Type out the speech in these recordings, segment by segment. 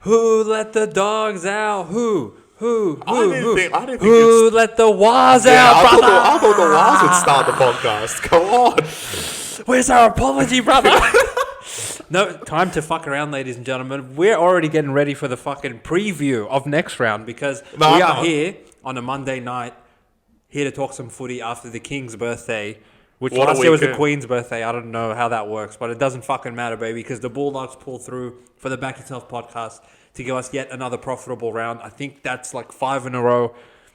Who let the dogs out? Who? I didn't think Who let the Waz out, I brother? thought the Waz would start the podcast. Come on. Where's our apology, brother? No, time to fuck around, ladies and gentlemen. We're already getting ready for the fucking preview of next round because we are here on a Monday night, here to talk some footy after the King's birthday, which last year was the Queen's birthday. I don't know how that works, but it doesn't fucking matter, baby, because the Bulldogs pulled through for the Back Yourself podcast to give us yet another profitable round. I think that's like 5 in a row.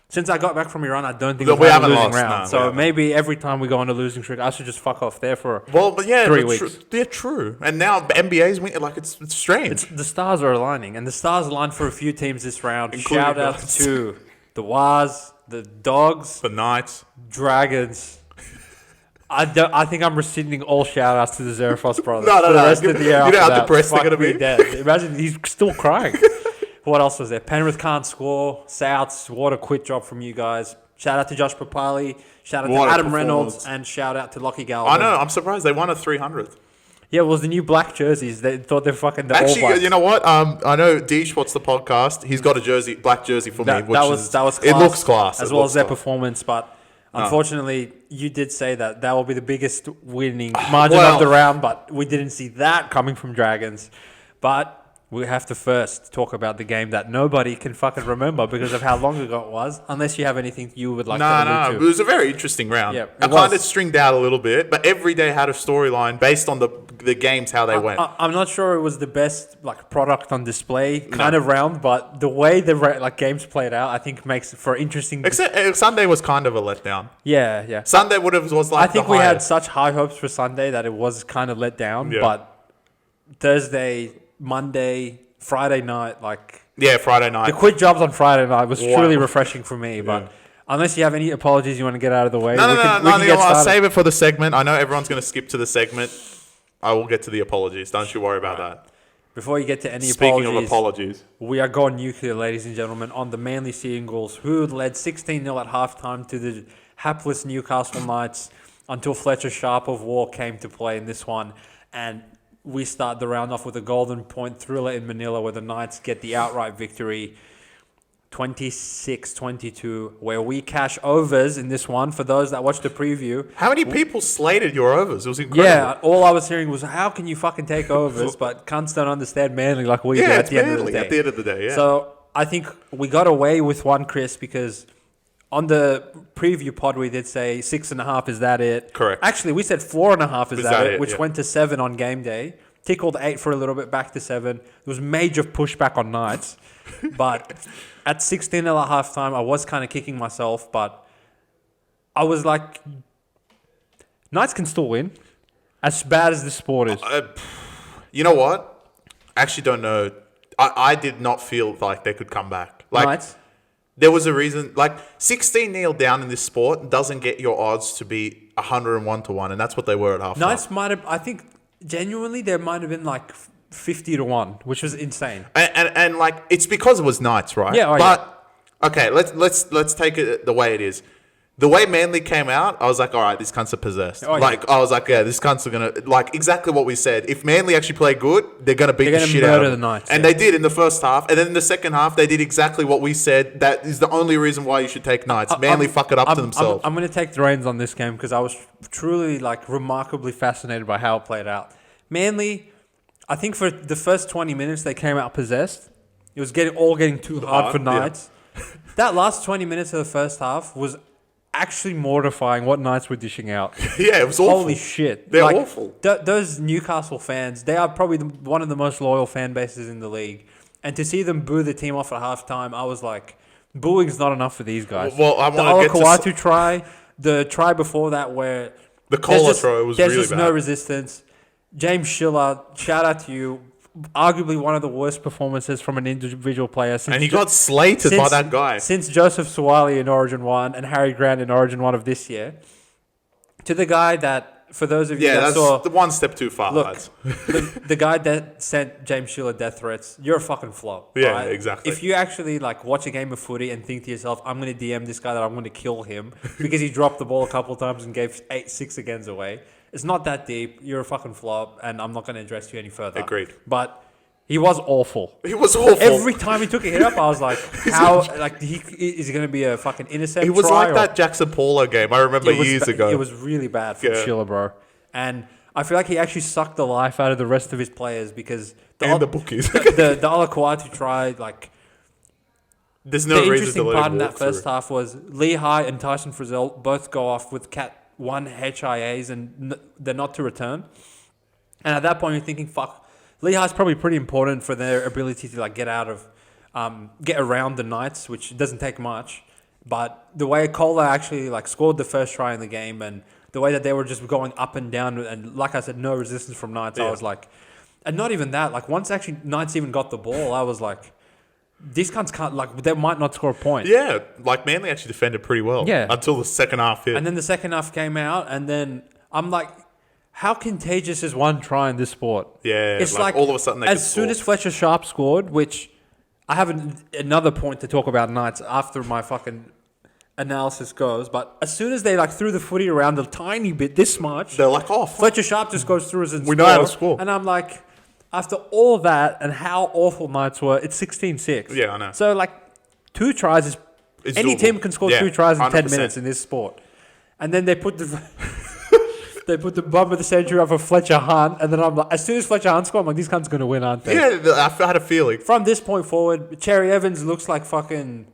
Since I got back from Iran, I don't think we haven't lost a losing round. So maybe every time we go on a losing streak, I should just fuck off there for 3 weeks. True. And now the NBA's winning. Like, it's strange. The stars are aligning, and the stars aligned for a few teams this round. Shout out to the Waz, the Dogs, the Knights, Dragons. I think I'm rescinding all shout-outs to the Zerafos brothers. No. The rest of the year you know how depressed they're going to be? Dead. Imagine he's still crying. What else was there? Penrith can't score. Souths, what a quick job from you guys. Shout out to Josh Papali. Shout out to Adam Reynolds. And shout out to Lachlan Galvin. I know. I'm surprised they won a 300th. Yeah, it was the new black jerseys. They thought they're fucking the All Blacks. Actually, you know what? I know Deesh, what's the podcast? He's got a black jersey for me. That was class. It looks class. As well as their performance, but... Unfortunately, you did say that will be the biggest winning margin of the round, but we didn't see that coming from Dragons. But we have to first talk about the game that nobody can fucking remember because of how long ago it was, unless you have anything you would like to allude to. It was a very interesting round. Yeah, I kind of stringed out a little bit, but every day had a storyline based on the games, how they went. I'm not sure it was the best product on display kind of round, but the way the games played out, I think makes for interesting. Except Sunday was kind of a letdown. Yeah. Sunday was like. I think we had such high hopes for Sunday that it was kind of let down, but Thursday, Monday, Friday night, Friday night. The quick jobs on Friday night was truly refreshing for me, but. Unless you have any apologies you want to get out of the way, No, I'll save it for the segment. I know everyone's going to skip to the segment. I will get to the apologies. Don't you worry about that. Before you get to any Speaking of apologies, we are going nuclear, ladies and gentlemen, on the Manly Sea Eagles, who led 16-0 at halftime to the hapless Newcastle Knights until Fletcher Sharp of War came to play in this one. And we start the round off with a golden point thriller in Manila where the Knights get the outright victory. 26-22, where we cash overs in this one. For those that watched the preview, how many people slated your overs? It was incredible. Yeah, all I was hearing was, how can you fucking take overs? But cunts don't understand Manly like we do at the end of the day. At the end of the day, yeah. So I think we got away with one, Chris, because on the preview pod we did say 6.5, is that it? Correct. Actually, we said 4.5, is that it? Which went to 7 on game day. Tickled 8 for a little bit, back to 7. There was major pushback on Knights. But at 16-0 at halftime, I was kind of kicking myself, but I was like, Knights can still win, as bad as this sport is. You know what? I actually don't know. I did not feel like they could come back. Knights? There was a reason. 16-0 down in this sport doesn't get your odds to be 101-1, and that's what they were at halftime. Knights might have, I think, genuinely, there might have been 50-1, which was insane. And it's because it was Knights, right? Yeah. Okay, let's take it the way it is. The way Manly came out, I was like, all right, these cunts are possessed. I was like, yeah, these cunts are gonna exactly what we said. If Manly actually play good, they're gonna beat the shit out of them. The Knights, and they did in the first half, and then in the second half, they did exactly what we said. That is the only reason why you should take Knights. Manly fuck it up to themselves. I'm gonna take the reins on this game because I was truly remarkably fascinated by how it played out. Manly, I think for the first 20 minutes they came out possessed. It was getting too hard for Knights. Yeah. That last 20 minutes of the first half was actually mortifying what Knights were dishing out. Yeah, it was awful. Holy shit. They're awful. Those Newcastle fans, they are probably one of the most loyal fan bases in the league. And to see them boo the team off at halftime, I was like, booing's not enough for these guys. Well, I want to get to... try, the try before that where... The collar throw was really bad. There's just no resistance. James Schiller, shout out to you. Arguably one of the worst performances from an individual player. And he got slated by that guy. Since Joseph Suwali in Origin 1 and Harry Grant in Origin 1 of this year. To the guy that, for those of you that saw... Yeah, that's one step too far, lads. the guy that sent James Schiller death threats, you're a fucking flop. Yeah, right? exactly. If you actually watch a game of footy and think to yourself, I'm going to DM this guy that I'm going to kill him because he dropped the ball a couple of times and gave 6 agains away. It's not that deep. You're a fucking flop, and I'm not going to address you any further. Agreed. But He was awful. Every time he took a hit up, I was like, how? Like, is he going to be a fucking intercept? It was like that Jackson Paulo game. I remember years ago. It was really bad for Schiller, bro. And I feel like he actually sucked the life out of the rest of his players because the bookies. the Alaquatu tried, like. There's no the reason to let him walk part in that first half was Lehigh and Tyson Frizzell both go off with Cat 1 HIAs and they're not to return. And at that point, you're thinking, fuck. Lehigh's probably pretty important for their ability to like get around the Knights, which doesn't take much. But the way Kohler actually like scored the first try in the game, and the way that they were just going up and down, and like I said, no resistance from Knights. I was like, and not even that. Like once actually Knights even got the ball, I was like, these cunts can't like they might not score a point. Yeah, like Manly actually defended pretty well. Yeah, until the second half hit, and then the second half came out, and then I'm like. How contagious is one try in this sport? Yeah, it's like all of a sudden as soon as Fletcher Sharp scored, which I have another point to talk about Knights after my fucking analysis goes, but as soon as they like threw the footy around a tiny bit, this much, they're like off. Fletcher Sharp just goes through as a we know how to score, and I'm like, after all that and how awful Knights were, it's 16-6. Yeah, I know. So like 2 tries is any doable. Team can score 2 tries in 100%. 10 minutes in this sport, and then they put the. They put the bomb of the century up for Fletcher Hunt, and then I'm like, as soon as Fletcher Hunt scored, I'm like, these cunts going to win, aren't they? Yeah, I had a feeling. From this point forward, Cherry Evans looks like fucking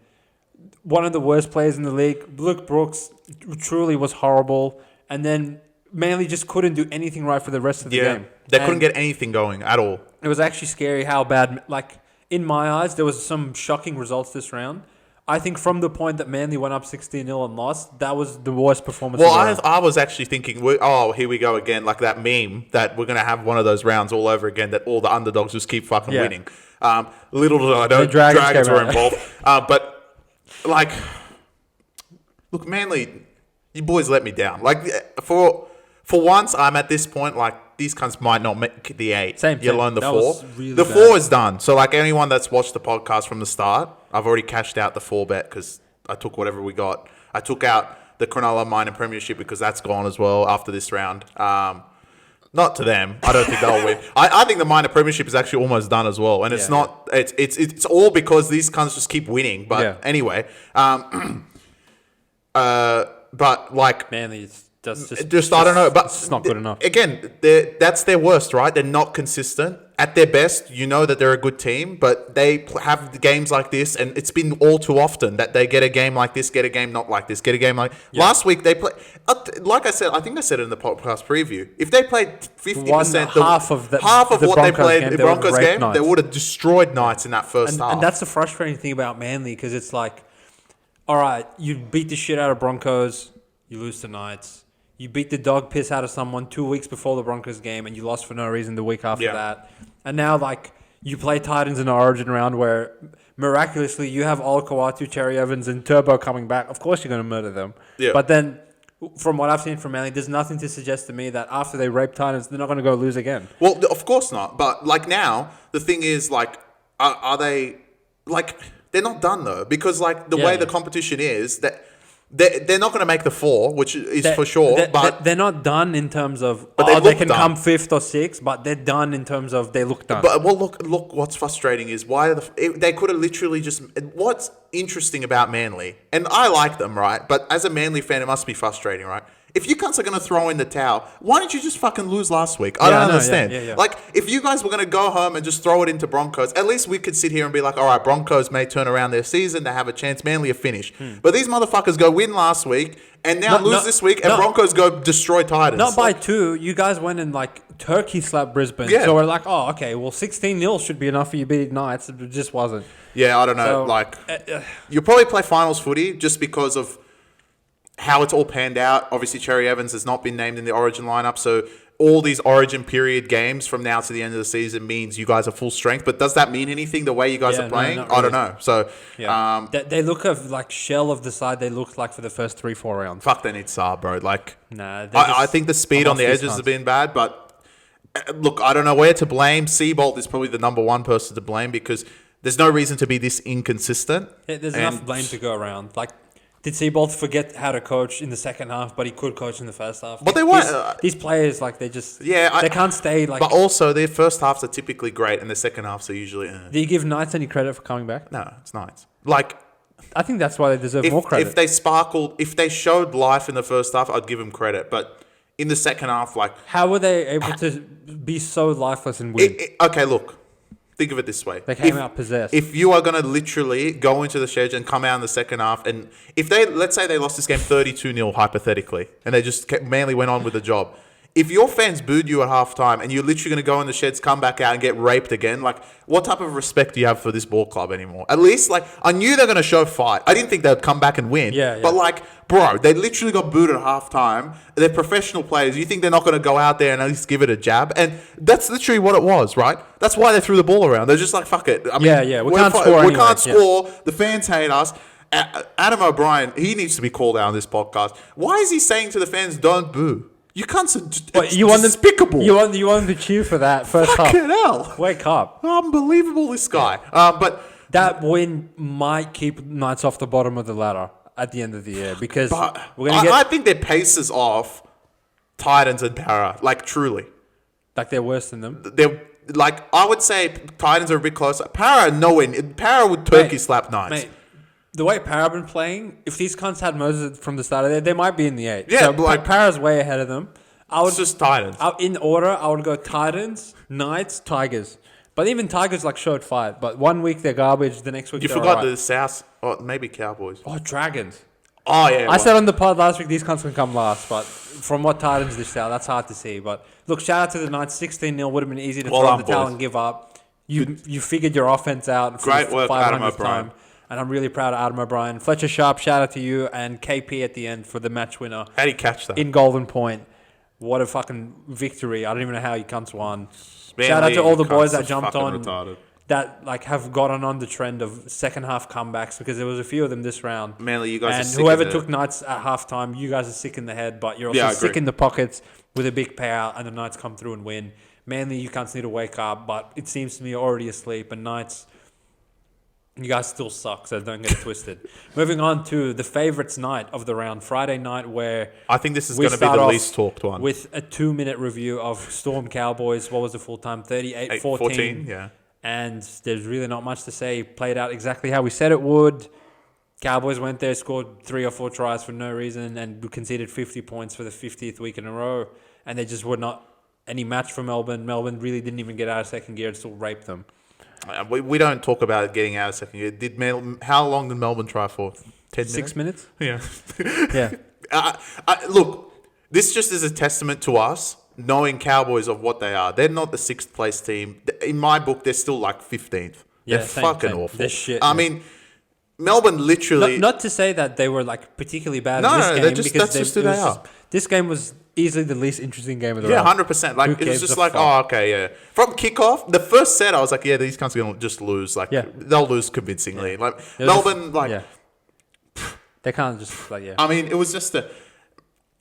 one of the worst players in the league. Luke Brooks truly was horrible, and then Manly just couldn't do anything right for the rest of the game. They couldn't get anything going at all. It was actually scary how bad, like, in my eyes, there was some shocking results this round. I think from the point that Manly went up 16-0 and lost, that was the worst performance. Well, I was actually thinking, here we go again, like that meme that we're going to have one of those rounds all over again that all the underdogs just keep fucking winning. Little did I know, Dragons were involved. But, like, look, Manly, you boys let me down. Like, for once, I'm at this point, like, these cunts might not make the 8, let alone the 4. Really the 4 is done. So, like, anyone that's watched the podcast from the start, I've already cashed out the 4 bet because I took whatever we got. I took out the Cronulla minor premiership because that's gone as well after this round. Not to them. I don't think they'll win. I think the minor premiership is actually almost done as well. And it's not... Yeah. It's all because these cunts just keep winning. But anyway... but, like... Manly, just I don't know, but it's not good enough. Again, that's their worst, right? They're not consistent. At their best, you know that they're a good team, but they have games like this, and it's been all too often that they get a game like this, get a game not like this, get a game like... Yeah. Last week, they played... Like I said, I think I said it in the podcast preview. If they played 50%... half of what they played in the Broncos game, they would have destroyed Knights in that first half. And that's the frustrating thing about Manly, because it's like, all right, you beat the shit out of Broncos, you lose to Knights. You beat the dog piss out of someone 2 weeks before the Broncos game, and you lost for no reason the week after that. And now, like, you play Titans in the Origin round where, miraculously, you have Olakau'atu, Cherry Evans, and Turbo coming back. Of course you're going to murder them. Yeah. But then, from what I've seen from Manly, there's nothing to suggest to me that after they rape Titans, they're not going to go lose again. Well, of course not. But, like, now, the thing is, like, are they... Like, they're not done, though. Because, like, the way the competition is... that. They're not going to make the 4, which is for sure. But they're not done in terms of they can come 5th or 6th, but they're done in terms of they look done. But look. What's frustrating is they could have literally just. What's interesting about Manly, and I like them, right? But as a Manly fan, it must be frustrating, right? If you cunts are going to throw in the towel, why didn't you just fucking lose last week? I don't understand. Yeah. Like, if you guys were going to go home and just throw it into Broncos, at least we could sit here and be like, all right, Broncos may turn around their season. They have a chance. Manly are finished. But these motherfuckers go win last week and now lose this week, and Broncos go destroy Titans. Not by 2. You guys went and, like, turkey slapped Brisbane. Yeah. So we're like, oh, okay, well, 16-0 should be enough for you beating Knights. It just wasn't. Yeah, I don't know. So, you'll probably play finals footy just because of how it's all panned out. Obviously, Cherry Evans has not been named in the Origin lineup, so all these Origin period games from now to the end of the season means you guys are full strength. But does that mean anything, the way you guys are playing? Really. I don't know. So they look like shell of the side they looked like for the first 3-4 rounds. Fuck, they need Saab, bro. Like, I think the speed on the edges has been bad, but look, I don't know where to blame. Seabolt is probably the number one person to blame because there's no reason to be this inconsistent. There's enough blame to go around. Like, Did Seabold forget how to coach in the second half, but he could coach in the first half? But they weren't. These players, like, they just... Yeah. They can't stay, like... But also, their first halves are typically great, and the second halves are usually... Do you give Knights any credit for coming back? No, it's Knights. Like... I think that's why they deserve more credit. If they showed life in the first half, I'd give them credit. But in the second half, like... How were they able to be so lifeless and win? Okay, look. Think of it this way. They came out possessed. If you are going to literally go into the schedule and come out in the second half, and if they, let's say they lost this game 32-0 hypothetically, and they just Manly went on with the job. If your fans booed you at halftime and you're literally going to go in the sheds, come back out and get raped again, like, what type of respect do you have for this ball club anymore? At least, like, I knew they're going to show fight. I didn't think they'd come back and win. Yeah. But, like, bro, they literally got booed at halftime. They're professional players. You think they're not going to go out there and at least give it a jab? And that's literally what it was, right? That's why they threw the ball around. They're just like, fuck it. I mean, we can't score anyway. We can't score. The fans hate us. Adam O'Brien, he needs to be called out on this podcast. Why is he saying to the fans, don't boo? You can't. It's despicable. You want them to cheer for that first half. Fucking hell. Wake up. Unbelievable, this guy. But that win might keep Knights off the bottom of the ladder at the end of the year because we're going to get... I think their pace is off Titans and Para. Like, truly. Like, they're worse than them? They're... Like, I would say Titans are a bit closer. Para, nowhere. Para would turkey slap Knights. Mate, the way Para have been playing, if these cunts had Moses from the start of there, they might be in the 8. Yeah, so, like... Para's way ahead of them. It's just Titans. In order, I would go Titans, Knights, Tigers. But even Tigers, like, showed fight. But 1 week, they're garbage. The next week, you they're forgot right. the South... Or maybe Cowboys. Oh, Dragons. Oh, yeah. I said on the pod last week, these cunts can come last. But from what Titans dished out, that's hard to see. But, look, shout out to the Knights. 16-0 would have been easy to throw the towel and give up. You figured your offense out. For Great the work, 500th Adam O'Brien. Time. And I'm really proud of Adam O'Brien. Fletcher Sharp, shout out to you. And KP at the end for the match winner. How did he catch that? In Golden Point. What a fucking victory. I don't even know how you cunts won. Manly, shout out to all the boys that jumped on. Retarded. That like have gotten on the trend of second half comebacks because there was a few of them this round. Manly, you guys are and sick whoever in took Knights at halftime, you guys are sick in the head, but you're also sick in the pockets with a big payout, and the Knights come through and win. Manly, you cunts need to wake up, but it seems to me you're already asleep. And Knights, you guys still suck, so don't get it twisted. Moving on to the favourites night of the round, Friday night, where I think this is going to be the least talked one. With a 2-minute review of Storm Cowboys. What was the full time? 38-14. Yeah. And there's really not much to say. Played out exactly how we said it would. Cowboys went there, scored 3 or 4 tries for no reason, and conceded 50 points for the 50th week in a row. And they just were not any match for Melbourne. Melbourne really didn't even get out of second gear and still raped them. We don't talk about getting out of second gear. How long did Melbourne try for? 10 minutes? 6 minutes? Yeah. Yeah. Look, this just is a testament to us knowing Cowboys of what they are. They're not the 6th place team. In my book, they're still like 15th. Yeah, they're fucking awful. They're shit. I mean, Melbourne literally... Not to say that they were like particularly bad in this game. That's just who they are. This game was easily the least interesting game of the round. round. Yeah, 100%. Like, it was just like, oh, okay, yeah. From kickoff, the first set, I was like, yeah, these cunts are going to just lose. Like, they'll lose convincingly. Yeah. Like, Melbourne, they can't just, like, I mean, it was just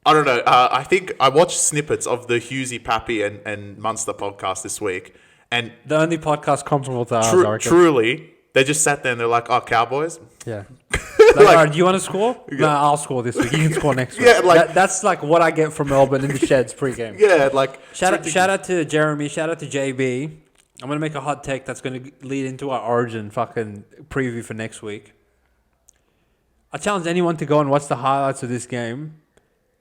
I don't know. I think I watched snippets of the Hughesy, Pappy, and Munster podcast this week. And the only podcast comparable to ours, truly, they just sat there and they're like, oh, Cowboys? Yeah. Like, all right, do you want to score? Yeah. No, I'll score this week. You can score next week. Yeah, that's like what I get from Melbourne in the sheds pre-game. Yeah, like... Shout out to Jeremy. Shout out to JB. I'm going to make a hot take that's going to lead into our Origin fucking preview for next week. I challenge anyone to go and watch the highlights of this game.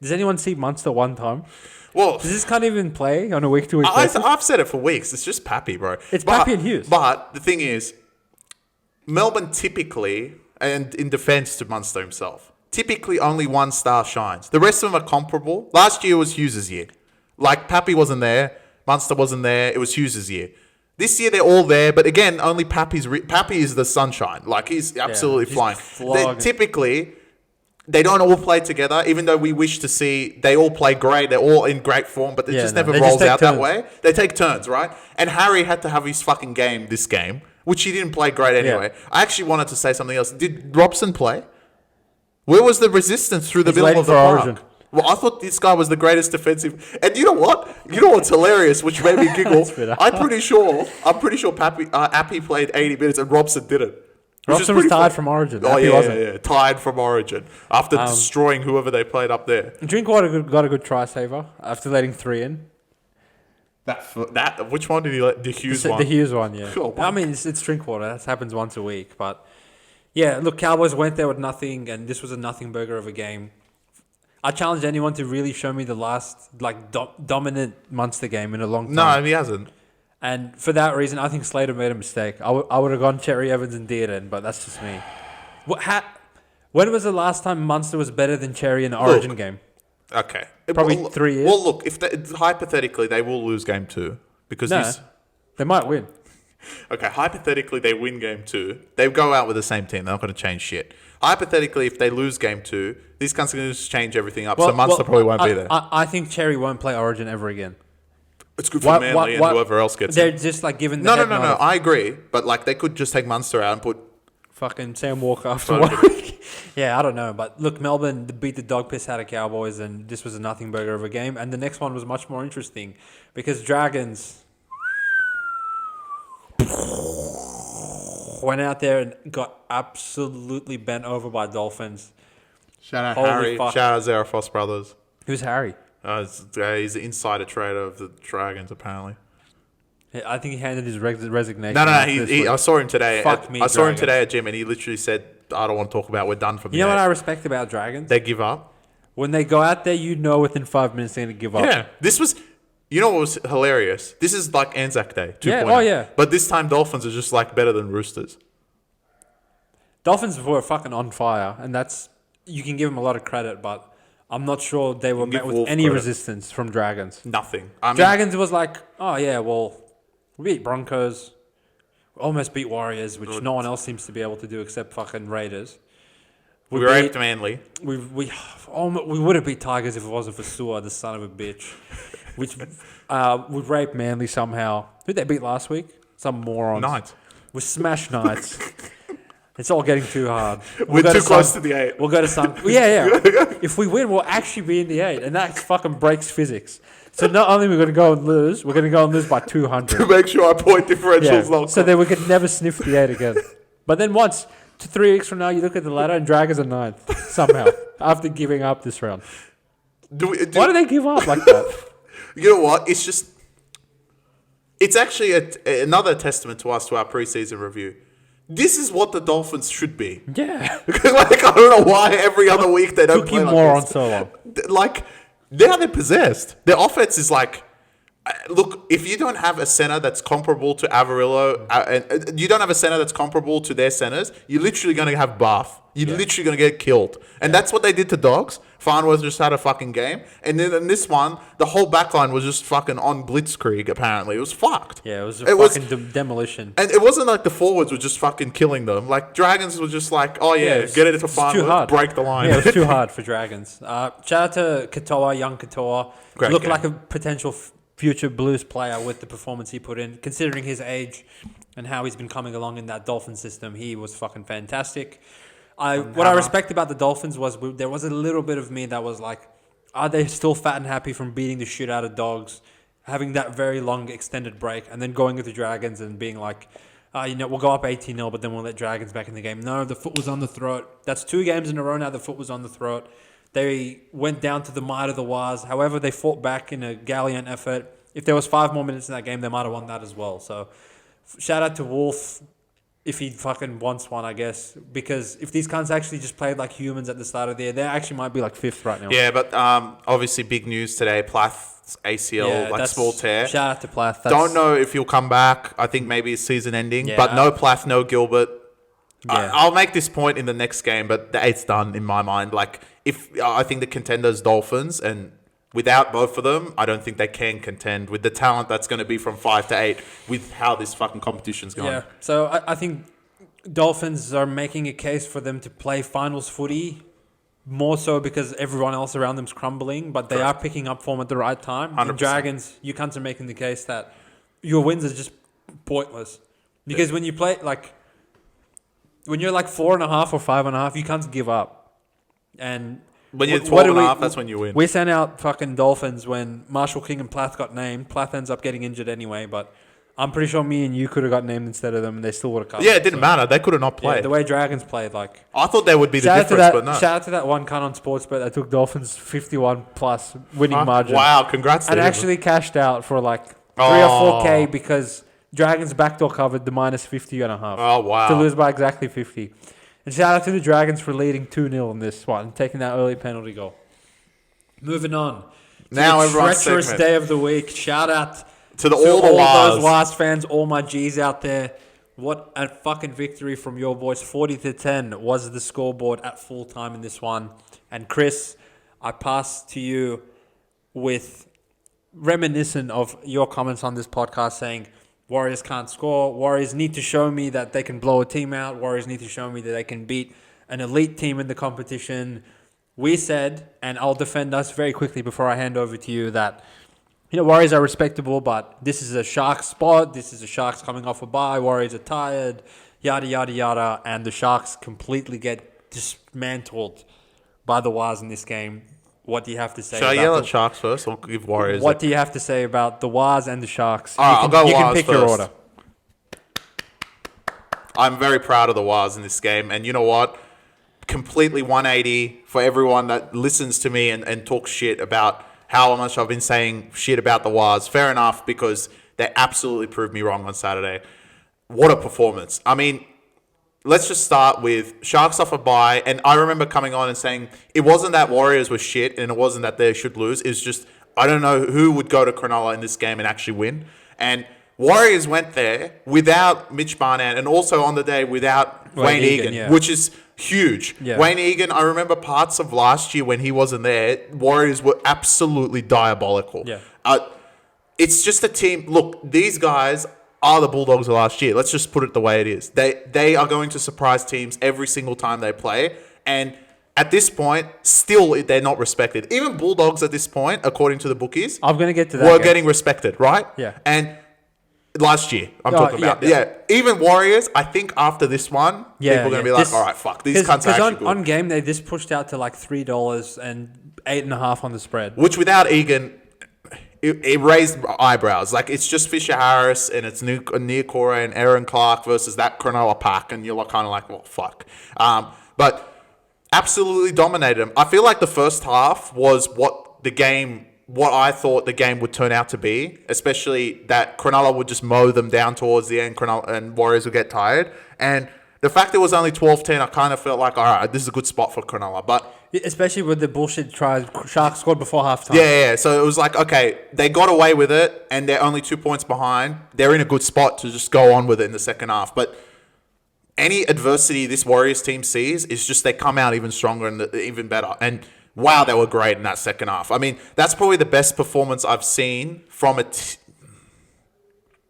Does anyone see Munster one time? Well, does this can't even play on a week-to-week basis? I've said it for weeks. It's just Pappy, bro. It's Pappy and Hughes. But the thing is, Melbourne typically, and in defence to Munster himself, typically only one star shines. The rest of them are comparable. Last year was Hughes' year. Like, Pappy wasn't there. Munster wasn't there. It was Hughes' year. This year, they're all there. But again, only Pappy is the sunshine. Like, he's absolutely flying. Typically... They don't all play together, even though we wish to see they all play great. They're all in great form, but it never rolls out that way. They take turns, right? And Harry had to have his fucking game this game, which he didn't play great anyway. Yeah. I actually wanted to say something else. Did Robson play? Where was the resistance through the middle of the park? Origin. Well, I thought this guy was the greatest defensive. And you know what? You know what's hilarious, which made me giggle? I'm pretty sure Appy played 80 minutes and Robson didn't. Robson was tired from Origin. Oh, yeah. Tired from Origin. After destroying whoever they played up there. Drinkwater got a good try saver after letting 3 in. Which one did he let? The Hughes one? The Hughes one, yeah. Oh, I mean, it's Drinkwater. That happens once a week. But, yeah, look, Cowboys went there with nothing, and this was a nothing burger of a game. I challenge anyone to really show me the last dominant Munster game in a long time. No, he hasn't. And for that reason, I think Slater made a mistake. I would have gone Cherry Evans and Dearden, but that's just me. When was the last time Munster was better than Cherry in the Origin game? Okay. Probably 3 years. Well, look, hypothetically, they will lose game 2. Because they might win. Okay, hypothetically, they win game 2. They go out with the same team. They're not going to change shit. Hypothetically, if they lose game 2, these cunts are going to just change everything up. So Munster probably won't be there. I think Cherry won't play Origin ever again. It's good for Manly and whoever else gets They're it. just like giving the No. I agree. But like they could just take Munster out and put fucking Sam Walker after 1 week. Yeah, I don't know. But look, Melbourne beat the dog piss out of Cowboys, and this was a nothing burger of a game. And the next one was much more interesting because Dragons went out there and got absolutely bent over by Dolphins. Shout out Harry. Shout out Zarafos brothers. Who's Harry? He's the insider trader of the Dragons, apparently. I think he handed his resignation. No. I saw him today. I saw him today at gym, and he literally said, "I don't want to talk about. We're done from here." You know what I respect about Dragons? They give up. When they go out there, you know within 5 minutes they're going to give up. Yeah, this was. You know what was hilarious? This is like Anzac Day 2.0. Yeah, oh yeah. But this time Dolphins are just like better than Roosters. Dolphins were fucking on fire, and you can give them a lot of credit, but I'm not sure they were met with any resistance from Dragons. Nothing. Dragons was like, oh yeah, well, we beat Broncos, we almost beat Warriors, which no one else seems to be able to do except fucking Raiders. We raped Manly. We would have beat Tigers if it wasn't for Sua, the son of a bitch. Which we raped Manly somehow. Who'd they beat last week? Some morons. Knights. We smashed Knights. It's all getting too hard. We're too close to the 8. We'll go to some. Yeah. If we win, we'll actually be in the 8, and that fucking breaks physics. So not only are we going to go and lose, we're going to go and lose by 200 to make sure our point differential's low. So then we could never sniff the 8 again. But then once to 3 weeks from now, you look at the ladder and Dragons are 9th somehow after giving up this round. Why do they give up like that? You know what? It's actually another testament to us to our preseason review. This is what the Dolphins should be. Yeah. Like, I don't know why every other week they don't play like this. Took you more on so long. Like, now they're possessed. Their offense is like... Look, if you don't have a center that's comparable to Avarillo, and you don't have a center that's comparable to their centers, you're literally going to have Bath. You're literally going to get killed. And that's what they did to Dogs. Farnworth just had a fucking game. And then in this one, the whole backline was just fucking on blitzkrieg, apparently. It was fucked. Yeah, it was fucking demolition. And it wasn't like the forwards were just fucking killing them. Like, Dragons were just like, oh yeah, get it to Farnworth, break the line. Yeah, it was too hard for Dragons. Shout out to Katoa, young Katoa. Looked like a potential future Blues player with the performance he put in. Considering his age and how he's been coming along in that Dolphin system, he was fucking fantastic. What I respect about the Dolphins was there was a little bit of me that was like, are they still fat and happy from beating the shit out of Dogs, having that very long extended break, and then going with the Dragons and being like, we'll go up 18-0, but then we'll let Dragons back in the game. No, the foot was on the throat. That's 2 games in a row now the foot was on the throat. They went down to the might of the Waz. However, they fought back in a gallant effort. If there was 5 more minutes in that game, they might have won that as well. So, shout out to Wolf if he fucking wants one, I guess. Because if these cunts actually just played like humans at the start of the year, they actually might be like 5th right now. Yeah, but obviously big news today. Plath's ACL, small tear. Shout out to Plath. Don't know if he'll come back. I think maybe it's season ending. Yeah, but no Plath, no Gilbert. Yeah. I'll make this point in the next game, but the 8's done in my mind. Like, I think the contenders Dolphins, and without both of them, I don't think they can contend with the talent that's going to be from 5 to 8 with how this fucking competition's going. Yeah, so I think Dolphins are making a case for them to play finals footy, more so because everyone else around them's crumbling, but they are picking up form at the right time. 100%. And Dragons, you cunts are making the case that your wins are just pointless. Because when you play, like, when you're like 4.5 or 5.5, you can't give up. And when you're 12.5, that's when you win. We sent out fucking Dolphins when Marshall King and Plath got named. Plath ends up getting injured anyway, but I'm pretty sure me and you could have got named instead of them, and they still would have come. Yeah, it didn't matter. They could have not played. Yeah, the way Dragons played, like... I thought they would be the difference, but no. Shout out to that one cunt on Sportsbet that took Dolphins 51+ winning margin. Wow, congrats to him. And actually cashed out for like 3 or 4K because Dragons backdoor covered the minus 50.5. Oh, wow. To lose by exactly 50. And shout out to the Dragons for leading 2-0 in this one, taking that early penalty goal. Moving on. Now everyone's treacherous segment. day of the week. Shout out to all those Waz fans, all my G's out there. What a fucking victory from your boys. 40-10 was the scoreboard at full time in this one. And Chris, I pass to you with reminiscent of your comments on this podcast saying Warriors can't score. Warriors need to show me that they can blow a team out. Warriors need to show me that they can beat an elite team in the competition. We said, and I'll defend us very quickly before I hand over to you, that Warriors are respectable, but this is a Sharks spot. This is the Sharks coming off a bye. Warriors are tired, yada, yada, yada. And the Sharks completely get dismantled by the Waz in this game. What do you have to say? Shall I yell at Sharks first or give Warriors? What do you have to say about the Waz and the Sharks? All right, I'll go You can Waz pick first. your order. I'm very proud of the Waz in this game. And you know what? Completely 180 for everyone that listens to me and talks shit about how much I've been saying shit about the Waz. Fair enough, because they absolutely proved me wrong on Saturday. What a performance. I mean, let's just start with Sharks off a bye. And I remember coming on and saying it wasn't that Warriors were shit and it wasn't that they should lose. It's just, I don't know who would go to Cronulla in this game and actually win. And Warriors went there without Mitch Barnett and also on the day without Wayne Egan, which is huge. Yeah. Wayne Egan, I remember parts of last year when he wasn't there, Warriors were absolutely diabolical. Yeah. It's just a team. Look, these guys are the Bulldogs of last year. Let's just put it the way it is. They are going to surprise teams every single time they play. And at this point, still, they're not respected. Even Bulldogs at this point, according to the bookies, I'm going to get to that. Were getting respected, right? Yeah. And last year, I'm talking about. Yeah. Even Warriors, I think after this one, people are going to be like, all right, fuck, these cunts are actually good. On game, they just pushed out to like $3 and 8.5 on the spread. Which without Egan, it raised eyebrows. Like, it's just Fisher Harris and it's Niokora and Aaron Clark versus that Cronulla pack. And you're kind of like, well, fuck. But absolutely dominated them. I feel like the first half was what I thought the game would turn out to be, especially that Cronulla would just mow them down towards the end, and Warriors would get tired. And the fact it was only 12-10, I kind of felt like, all right, this is a good spot for Cronulla. But especially with the bullshit tries, Sharks scored before halftime. Yeah. So it was like, okay, they got away with it, and they're only 2 points behind. They're in a good spot to just go on with it in the second half. But any adversity this Warriors team sees is just they come out even stronger and even better. And wow, they were great in that second half. I mean, that's probably the best performance I've seen from a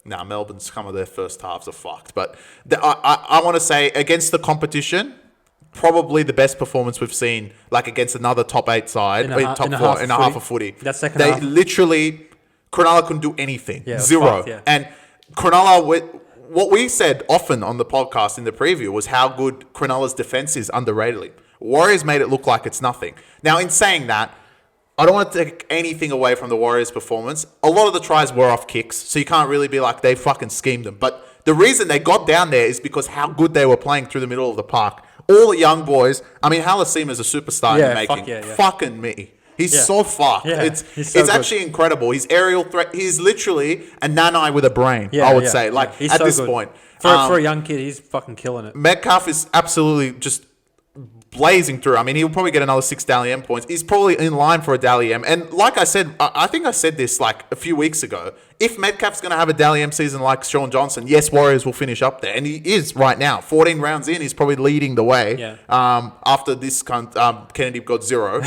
Melbourne's some of their first halves are fucked. But I want to say, against the competition, probably the best performance we've seen, like against another top 8 side, top 4, in a half of footy. That second half. They literally, Cronulla couldn't do anything. Yeah, Zero. fucked, yeah. And Cronulla, what we said often on the podcast in the preview was how good Cronulla's defense is underratedly. Warriors made it look like it's nothing. Now, in saying that, I don't want to take anything away from the Warriors' performance. A lot of the tries were off kicks, so you can't really be like they fucking schemed them. But the reason they got down there is because how good they were playing through the middle of the park. All the young boys. I mean, Halasima's a superstar in the making. Fucking me. He's so fucked. Yeah, it's actually incredible. His aerial threat. He's literally a nanai with a brain, I would say. Like, at this point. For a young kid, he's fucking killing it. Metcalf is absolutely just blazing through. I mean, he'll probably get another 6 Dally M points. He's probably in line for a Dally M. And like I said, I think I said this like a few weeks ago. If Metcalf's going to have a Dally M season like Sean Johnson, yes, Warriors will finish up there. And he is right now. 14 rounds in, he's probably leading the way. Yeah. After this, Kennedy got 0.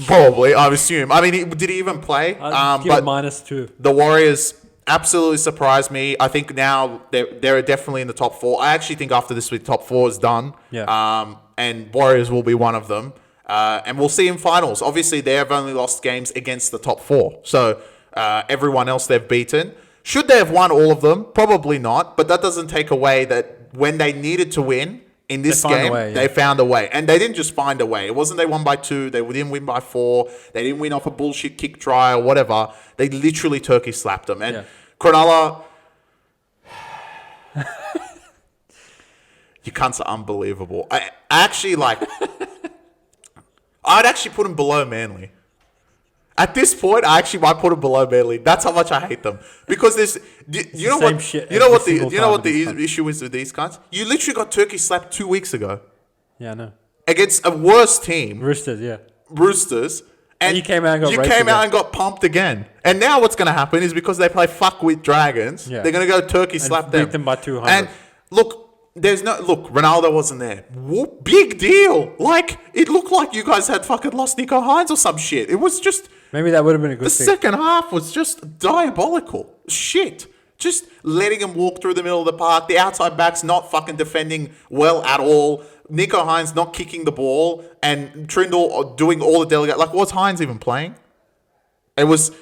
Probably, I would assume. I mean, did he even play? I'd give it -2. The Warriors absolutely surprised me. I think now they're definitely in the top 4. I actually think after this week, top 4 is done. Yeah. And Warriors will be one of them. And we'll see in finals. Obviously, they have only lost games against the top 4. So everyone else they've beaten. Should they have won all of them? Probably not. But that doesn't take away that when they needed to win in this game, they found a way. And they didn't just find a way. It wasn't they won by 2. They didn't win by 4. They didn't win off a bullshit kick try or whatever. They literally turkey slapped them. And Cronulla, you cunts are unbelievable. I actually like. I'd actually put them below Manly. At this point, I actually might put them below Manly. That's how much I hate them. Because there's, you know what the issue is with these cunts? You literally got turkey slapped 2 weeks ago. Yeah, I know. Against a worse team. Roosters, yeah. And you came out and got pumped again. And now what's going to happen is because they play fuckwit Dragons, they're going to go turkey slap them. Beat them by 200. And Ronaldo wasn't there. Big deal. Like, it looked like you guys had fucking lost Nico Hines or some shit. It was just... Maybe that would have been a good thing. The second half was just diabolical. Shit. Just letting him walk through the middle of the park. The outside backs not fucking defending well at all. Nico Hines not kicking the ball. And Trindle doing all the delegate. Like, was Hines even playing? It was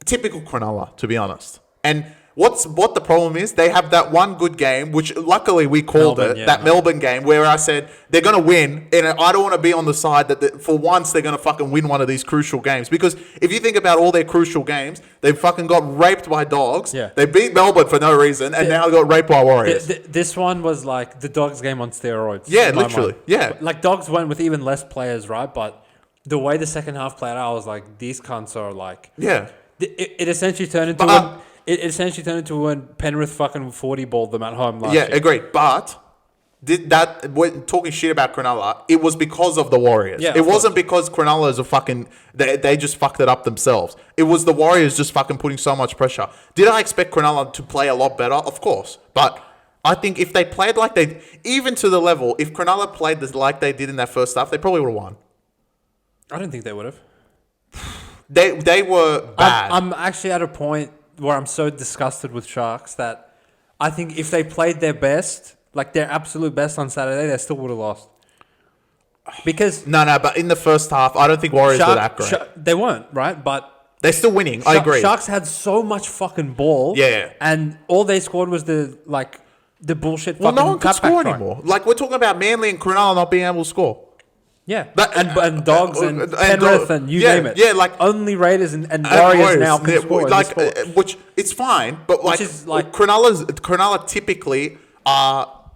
typical Cronulla, to be honest. And... What the problem is, they have that one good game, which luckily we called Melbourne game, where I said they're going to win, and I don't want to be on the side that for once they're going to fucking win one of these crucial games. Because if you think about all their crucial games, they fucking got raped by Dogs. Yeah. They beat Melbourne for no reason, and now they got raped by Warriors. This one was like the Dogs game on steroids. Yeah, literally. Yeah. Like Dogs went with even less players, right? But the way the second half played out, I was like, these cunts are like... Yeah. It essentially turned into... It essentially turned into when Penrith fucking 40-balled them at home last year. Yeah, agreed. But when talking shit about Cronulla, it was because of the Warriors. Yeah, it wasn't because Cronulla is a fucking... They just fucked it up themselves. It was the Warriors just fucking putting so much pressure. Did I expect Cronulla to play a lot better? Of course. But I think if they played like they... Even to the level, if Cronulla played like they did in that first half, they probably would have won. I don't think they would have. They were bad. I'm actually at a point... where I'm so disgusted with Sharks that I think if they played their best, like their absolute best on Saturday, they still would have lost. Because... No, but in the first half, I don't think Warriors were that great. They weren't, right? But... They're still winning, I agree. Sharks had so much fucking ball. Yeah. And all they scored was the bullshit fucking... Well, no one could score anymore. Like, we're talking about Manly and Cronulla not being able to score. Yeah, and Dogs and Penrith and you name it. Yeah, like... Only Raiders and Warriors now can score in this sport. Which, it's fine, but like Cronulla typically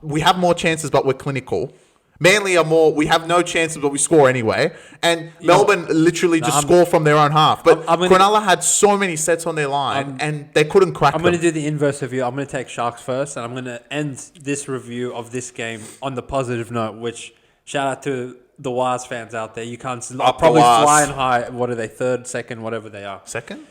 we have more chances, but we're clinical. Manly are more, we have no chances, but we score anyway. And Melbourne literally just score from their own half. But Cronulla had so many sets on their line, and they couldn't crack them. I'm going to do the inverse of you. I'm going to take Sharks first, and I'm going to end this review of this game on the positive note, which, shout out to the Wires fans out there. You can't probably flying high. What are they? Third, second, whatever they are. Second?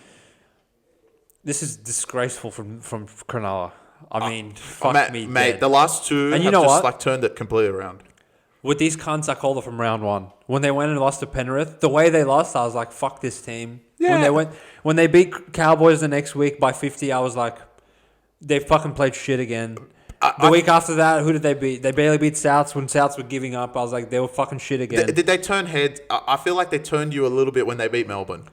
This is disgraceful from Cronulla. I mean, fuck me, mate. dead. The last two and have just like turned it completely around. With these cunts, I called it from round one. When they went and lost to Penrith, the way they lost, I was like, fuck this team. Yeah. When they beat Cowboys the next week by 50, I was like, they fucking played shit again. The week after that, who did they beat? They barely beat Souths when Souths were giving up. I was like, they were fucking shit again. Did they turn heads? I feel like they turned you a little bit when they beat Melbourne.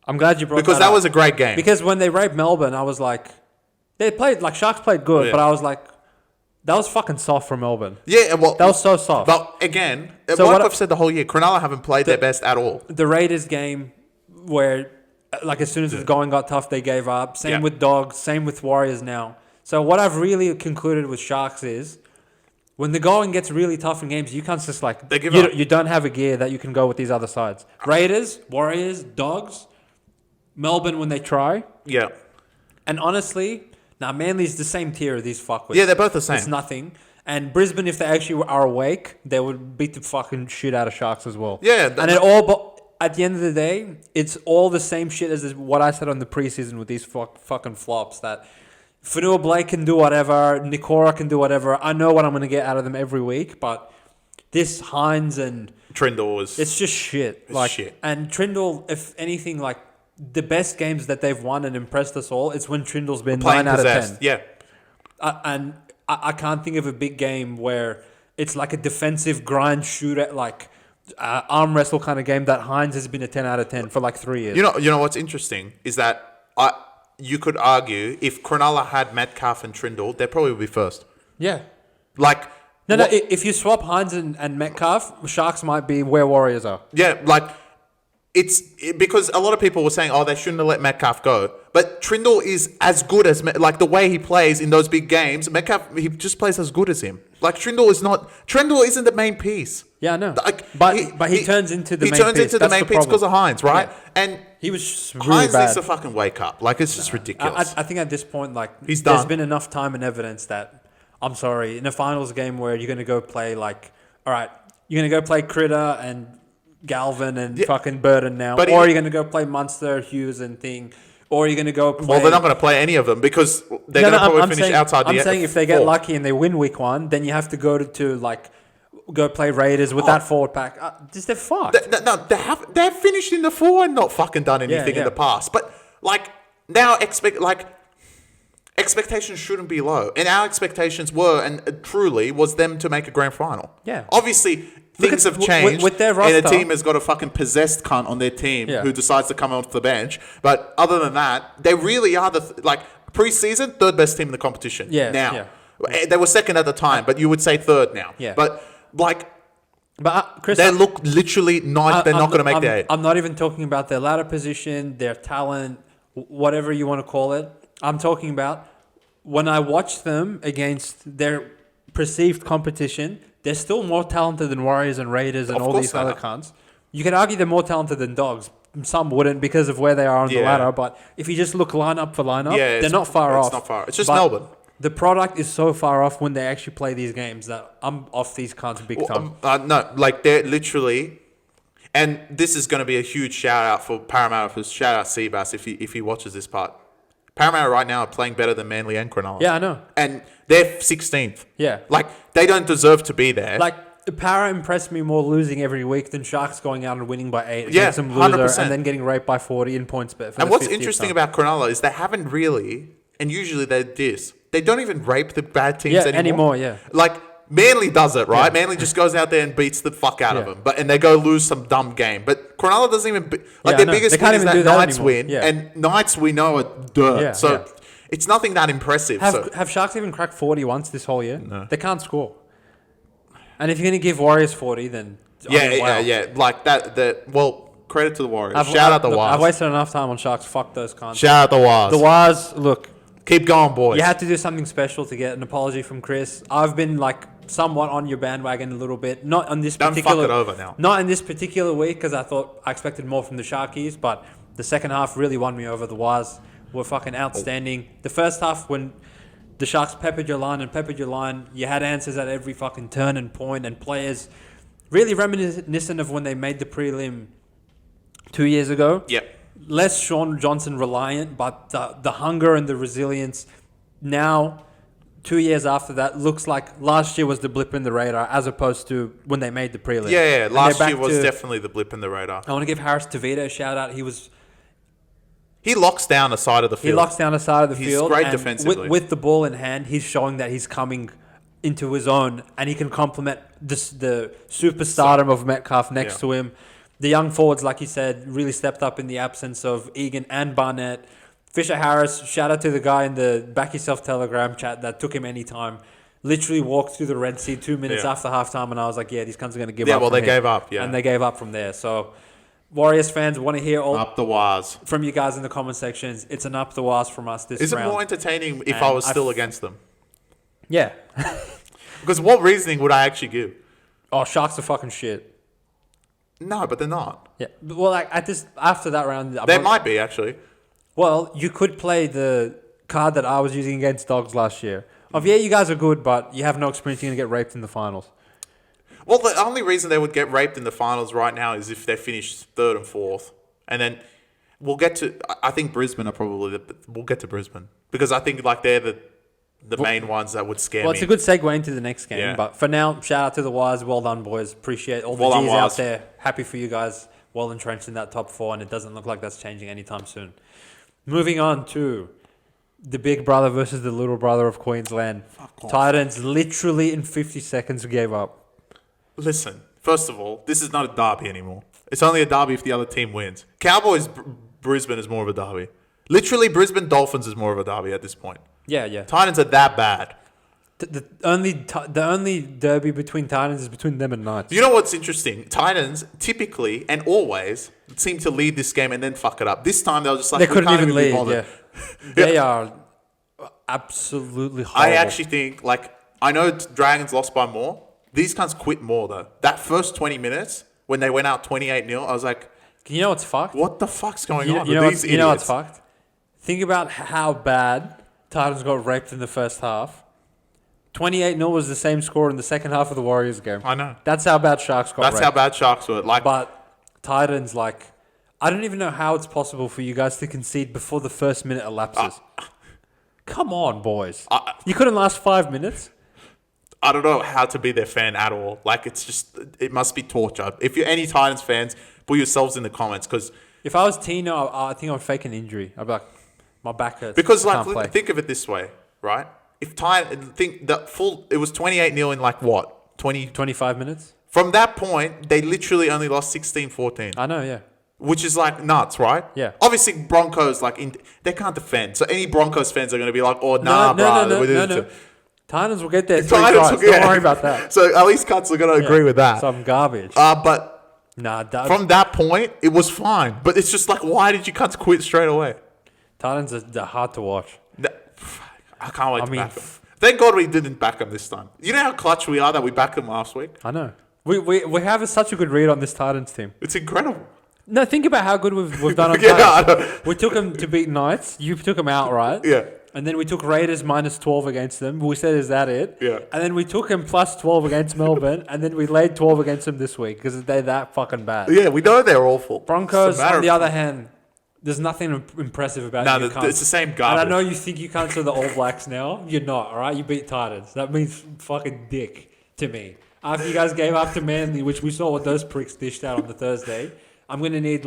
I'm glad you brought that up. Because that was a great game. Because when they raped Melbourne, I was like, Sharks played good, but I was like, that was fucking soft for Melbourne. Yeah, well... That was so soft. But again, like I've said the whole year, Cronulla haven't played their best at all. The Raiders game where, like, as soon as the going got tough, they gave up. Same with Dogs, same with Warriors now. So what I've really concluded with Sharks is, when the going gets really tough in games, you can't just like... They give up. You don't have a gear that you can go with these other sides. Raiders, Warriors, Dogs, Melbourne when they try. Yeah. And honestly... Now, Manly's the same tier of these fuckwits. Yeah, they're both the same. It's nothing. And Brisbane, if they actually are awake, they would beat the fucking shit out of Sharks as well. Yeah. But at the end of the day, it's all the same shit as what I said on the preseason with these fucking flops. That Fanua Blake can do whatever, Nikora can do whatever. I know what I'm going to get out of them every week, but this Hines and... Trindle is... It's just shit. It's shit. And Trindle, if anything, like... The best games that they've won and impressed us all, it's when Trindle's been 9 out of 10. Yeah. And I can't think of a big game where it's like a defensive grind shooter, like arm wrestle kind of game that Hines has been a 10 out of 10 for like 3 years. You know what's interesting is that you could argue if Cronulla had Metcalf and Trindle, they probably would be first. Yeah. Like... No, if you swap Hines and Metcalf, Sharks might be where Warriors are. Yeah, like... It's because a lot of people were saying, they shouldn't have let Metcalf go. But Trindle is as good as like the way he plays in those big games. Metcalf, he just plays as good as him. Like Trindle isn't the main piece. Yeah, I know. Like, but he turns into the main piece. He turns into the main piece because of Hines, right? Yeah. And he was really Hines bad. needs to fucking wake up. Like it's just ridiculous. I think at this point, like he's done. There's been enough time and evidence that I'm sorry in a finals game where you're going to go play like, all right, you're going to go play Critter and Galvin and fucking Burton now, or you're going to go play Munster, Hughes, and Thing. Or you're going to go play... Well, they're not going to play any of them because they're going to probably finish outside the... I'm saying if they get lucky and they win week 1, then you have to go go play Raiders with that forward pack. They're fucked. They've finished in the 4 and not fucking done anything in the past. But, like, now expectations shouldn't be low. And our expectations were, and truly, was them to make a grand final. Yeah. Obviously... Things have changed, with their roster, and a team has got a fucking possessed cunt on their team who decides to come off the bench. But other than that, they really are pre-season, third best team in the competition. Yeah, now. Yeah. They were second at the time, but you would say third now. Yeah. But Chris, they look literally they're not going to make the 8. I'm not even talking about their ladder position, their talent, whatever you want to call it. I'm talking about when I watch them against their perceived competition. They're still more talented than Warriors and Raiders and all these other cunts. You could argue they're more talented than Dogs. Some wouldn't because of where they are on the ladder. But if you just look lineup for lineup, they're not far off. It's not far. It's just Melbourne. The product is so far off when they actually play these games that I'm off these cunts big time. No, like they're literally... And this is going to be a huge shout-out for Parramatta. Shout-out Seabass if he watches this part. Parramatta right now are playing better than Manly and Cronulla. Yeah, I know. And they're 16th. Yeah. Like, they don't deserve to be there. Like, Para impressed me more losing every week than Sharks going out and winning by 8 against some loser 100%. and then getting raped by 40 in points bet. And what's interesting about Cronulla is they haven't really, and usually they don't even rape the bad teams anymore. Like, Manly does it, right? Yeah. Manly just goes out there and beats the fuck out of them. And they go lose some dumb game. But Cronulla doesn't even... their biggest win is that Knights win. Yeah. And Knights, we know, are dirt. It's nothing that impressive. Have Sharks even cracked 40 once this whole year? No. They can't score. And if you're going to give Warriors 40, then... Yeah. Like that... Well, credit to the Warriors. Shout out the Wars. I've wasted enough time on Sharks. Fuck those cunts. Shout out the Wars. The Wars, look... Keep going, boys. You had to do something special to get an apology from Chris. I've been somewhat on your bandwagon a little bit. Not on this particular. Don't fuck it over now. Not in this particular week because I expected more from the Sharkies, but the second half really won me over. The Wars were fucking outstanding. The first half when the Sharks peppered your line, you had answers at every fucking turn and point, and players really reminiscent of when they made the prelim 2 years ago. Yep. Less Sean Johnson reliant, but the hunger and the resilience now, 2 years after that, looks like last year was the blip in the radar as opposed to when they made the prelim. Yeah. Last year was definitely the blip in the radar. I want to give Harris Tavita a shout out. He locks down the side of the field. He's great defensively. With the ball in hand, he's showing that he's coming into his own and he can complement the superstardom of Metcalf next to him. The young forwards, like you said, really stepped up in the absence of Egan and Barnett. Fisher Harris, shout out to the guy in the Back Yourself Telegram chat that took him any time. Literally walked through the Red Sea 2 minutes after halftime, and I was like, yeah, these cunts are going to give up. Yeah, well, they gave up, And they gave up from there. So, Warriors fans want to hear all up the wires from you guys in the comment sections. It's an up the wires from us this round. Is it more entertaining if I was still against them? Yeah. Because what reasoning would I actually give? Oh, Sharks are fucking shit. No, but they're not. Yeah, well, after that round, they might be actually. Well, you could play the card that I was using against Dogs last year. You guys are good, but you have no experience. You're gonna get raped in the finals. Well, the only reason they would get raped in the finals right now is if they finish 3rd and 4th, and then we'll get to. I think Brisbane are probably. We'll get to Brisbane because I think they're the main ones that would scare me. Well, it's a good segue into the next game. But for now, shout out to the Wires. Well done, boys. Appreciate all the G's out there. Happy for you guys. Well entrenched in that top 4, and it doesn't look like that's changing anytime soon. Moving on to the big brother versus the little brother of Queensland. Titans literally in 50 seconds gave up. Listen, first of all, this is not a derby anymore. It's only a derby if the other team wins. Cowboys Brisbane is more of a derby. Literally, Brisbane Dolphins is more of a derby at this point. Yeah. Titans are that bad. The only derby between Titans is between them and Knights. You know what's interesting? Titans typically and always seem to lead this game and then fuck it up. This time they were just like, they couldn't even lead. They are absolutely horrible. I actually think, I know Dragons lost by more. These cunts quit more, though. That first 20 minutes, when they went out 28-0, I was like... You know what's fucked? What the fuck's going on with these idiots? You know what's fucked? Think about how bad Titans got raped in the first half. 28-0 was the same score in the second half of the Warriors game. I know. That's how bad Sharks got raped. That's how bad Sharks were. But Titans, I don't even know how it's possible for you guys to concede before the first minute elapses. Come on, boys. You couldn't last 5 minutes? I don't know how to be their fan at all. It's just... It must be torture. If you're any Titans fans, put yourselves in the comments, because... If I was Tino, I think I'd fake an injury. I'd be like, my back hurts. Because, think of it this way, right? If it was 28-0 in what? 25 minutes? From that point, they literally only lost 16-14. I know, yeah. Which is nuts, right? Yeah. Obviously, Broncos, they can't defend. So any Broncos fans are going to be like, oh, nah, bro. No. Titans will get there 3 tries. Don't worry about that. So at least cunts are going to agree with that. Some garbage. But from that point, it was fine. But it's just why did you cunts quit straight away? Titans are hard to watch. I can't wait to back them. Thank God we didn't back them this time. You know how clutch we are that we backed them last week? I know. We have such a good read on this Titans team. It's incredible. No, think about how good we've done on Titans. We took them to beat Knights. You took them outright. Yeah. And then we took Raiders minus 12 against them. We said, is that it? Yeah. And then we took them plus 12 against Melbourne. And then we laid 12 against them this week because they're that fucking bad. Yeah, we know they're awful. Broncos, on the other hand, there's nothing impressive about you. No, it's the same garbage. And I know you think you can't say the All Blacks now. You're not, all right? You beat Titans. That means fucking dick to me. After you guys gave up to Manly, which we saw what those pricks dished out on the Thursday, I'm going to need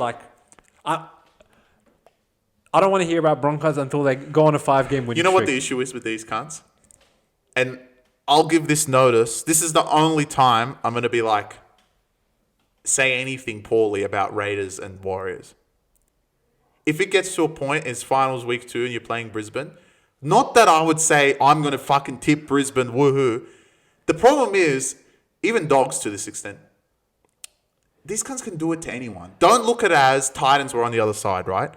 I don't want to hear about Broncos until they go on a 5-game win streak. You know what the issue is with these cunts? And I'll give this notice. This is the only time I'm going to be say anything poorly about Raiders and Warriors. If it gets to a point, it's finals week 2 and you're playing Brisbane, not that I would say I'm going to fucking tip Brisbane, woohoo. The problem is, even Dogs to this extent, these cunts can do it to anyone. Don't look at it as Titans were on the other side, right?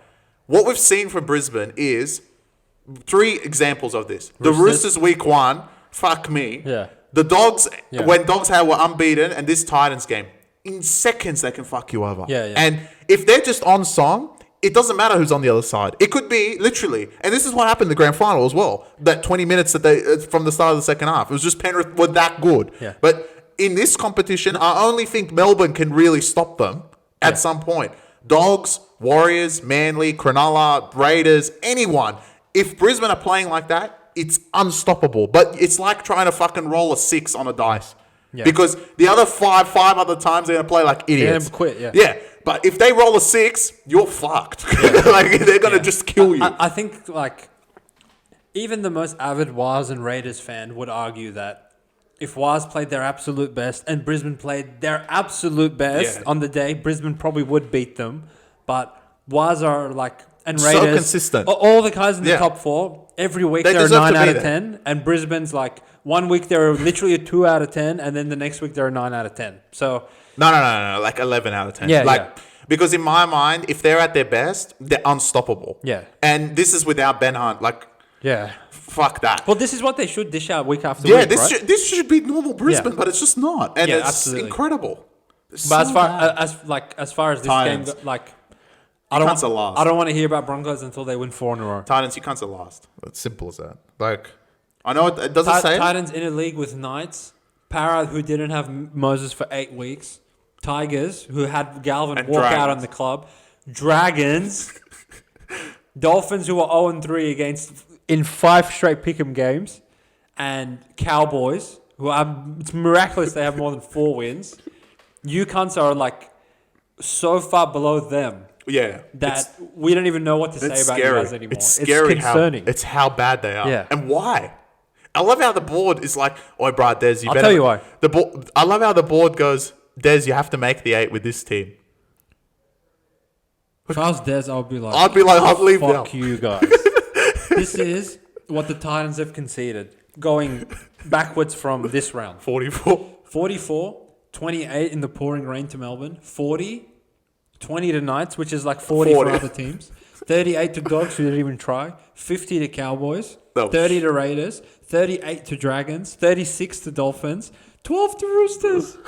What we've seen from Brisbane is 3 examples of this. The Roosters week 1, fuck me. Yeah. The Dogs, when Dogs were unbeaten, and this Titans game, in seconds they can fuck you over. Yeah. And if they're just on song, it doesn't matter who's on the other side. It could be literally, and this is what happened in the grand final as well. That 20 minutes that they from the start of the second half, it was just Penrith were that good. Yeah. But in this competition, I only think Melbourne can really stop them at some point. Dogs, Warriors, Manly, Cronulla, Raiders, anyone. If Brisbane are playing like that, it's unstoppable. But it's like trying to fucking roll a 6 on a dice. Yeah. Because the other five other times they're going to play like idiots. They're going to quit, Yeah, but if they roll a 6, you're fucked. Yeah. They're going to just kill you. I think even the most avid Wars and Raiders fan would argue that if Wars played their absolute best and Brisbane played their absolute best on the day, Brisbane probably would beat them. But Wars are and Raiders, so consistent. All the guys in the top 4, every week they're a 9 out of 10. And Brisbane's 1 week they're literally a 2 out of 10, and then the next week they're a 9 out of 10. So no, 11 out of 10. Because in my mind, if they're at their best, they're unstoppable. Yeah. And this is without Ben Hunt. Fuck that. Well, this is what they should dish out week after week, this should be normal Brisbane, but it's just not. And it's absolutely incredible. But as far as this Titans. game, I don't want to hear about Broncos until they win 4 in a row. Titans, you can't last. It's simple as that. I know it doesn't say Titans in a league with Knights, Para, who didn't have Moses for 8 weeks, Tigers, who had Galvin and walk Dragons. out on the club, Dragons, Dolphins, who were 0-3 in 5 straight pick'em games, and Cowboys, who it's miraculous they have more than 4 wins. You cunts are so far below them. Yeah. That we don't even know what to say about you guys anymore. It's scary. It's concerning. It's how bad they are. Yeah. And why? I love how the board is oi, bro, Des, I'll tell you why. I love how the board goes, Des, you have to make the 8 with this team. If I was Des, I'd be like, I'll leave now. Fuck you guys. This is what the Titans have conceded, going backwards from this round. 44, 28 in the pouring rain to Melbourne, 40, 20 to Knights, which is 40 for other teams, 38 to Dogs, who didn't even try. 50 to Cowboys. Oh. 30 to Raiders. 38 to Dragons. 36 to Dolphins. 12 to Roosters.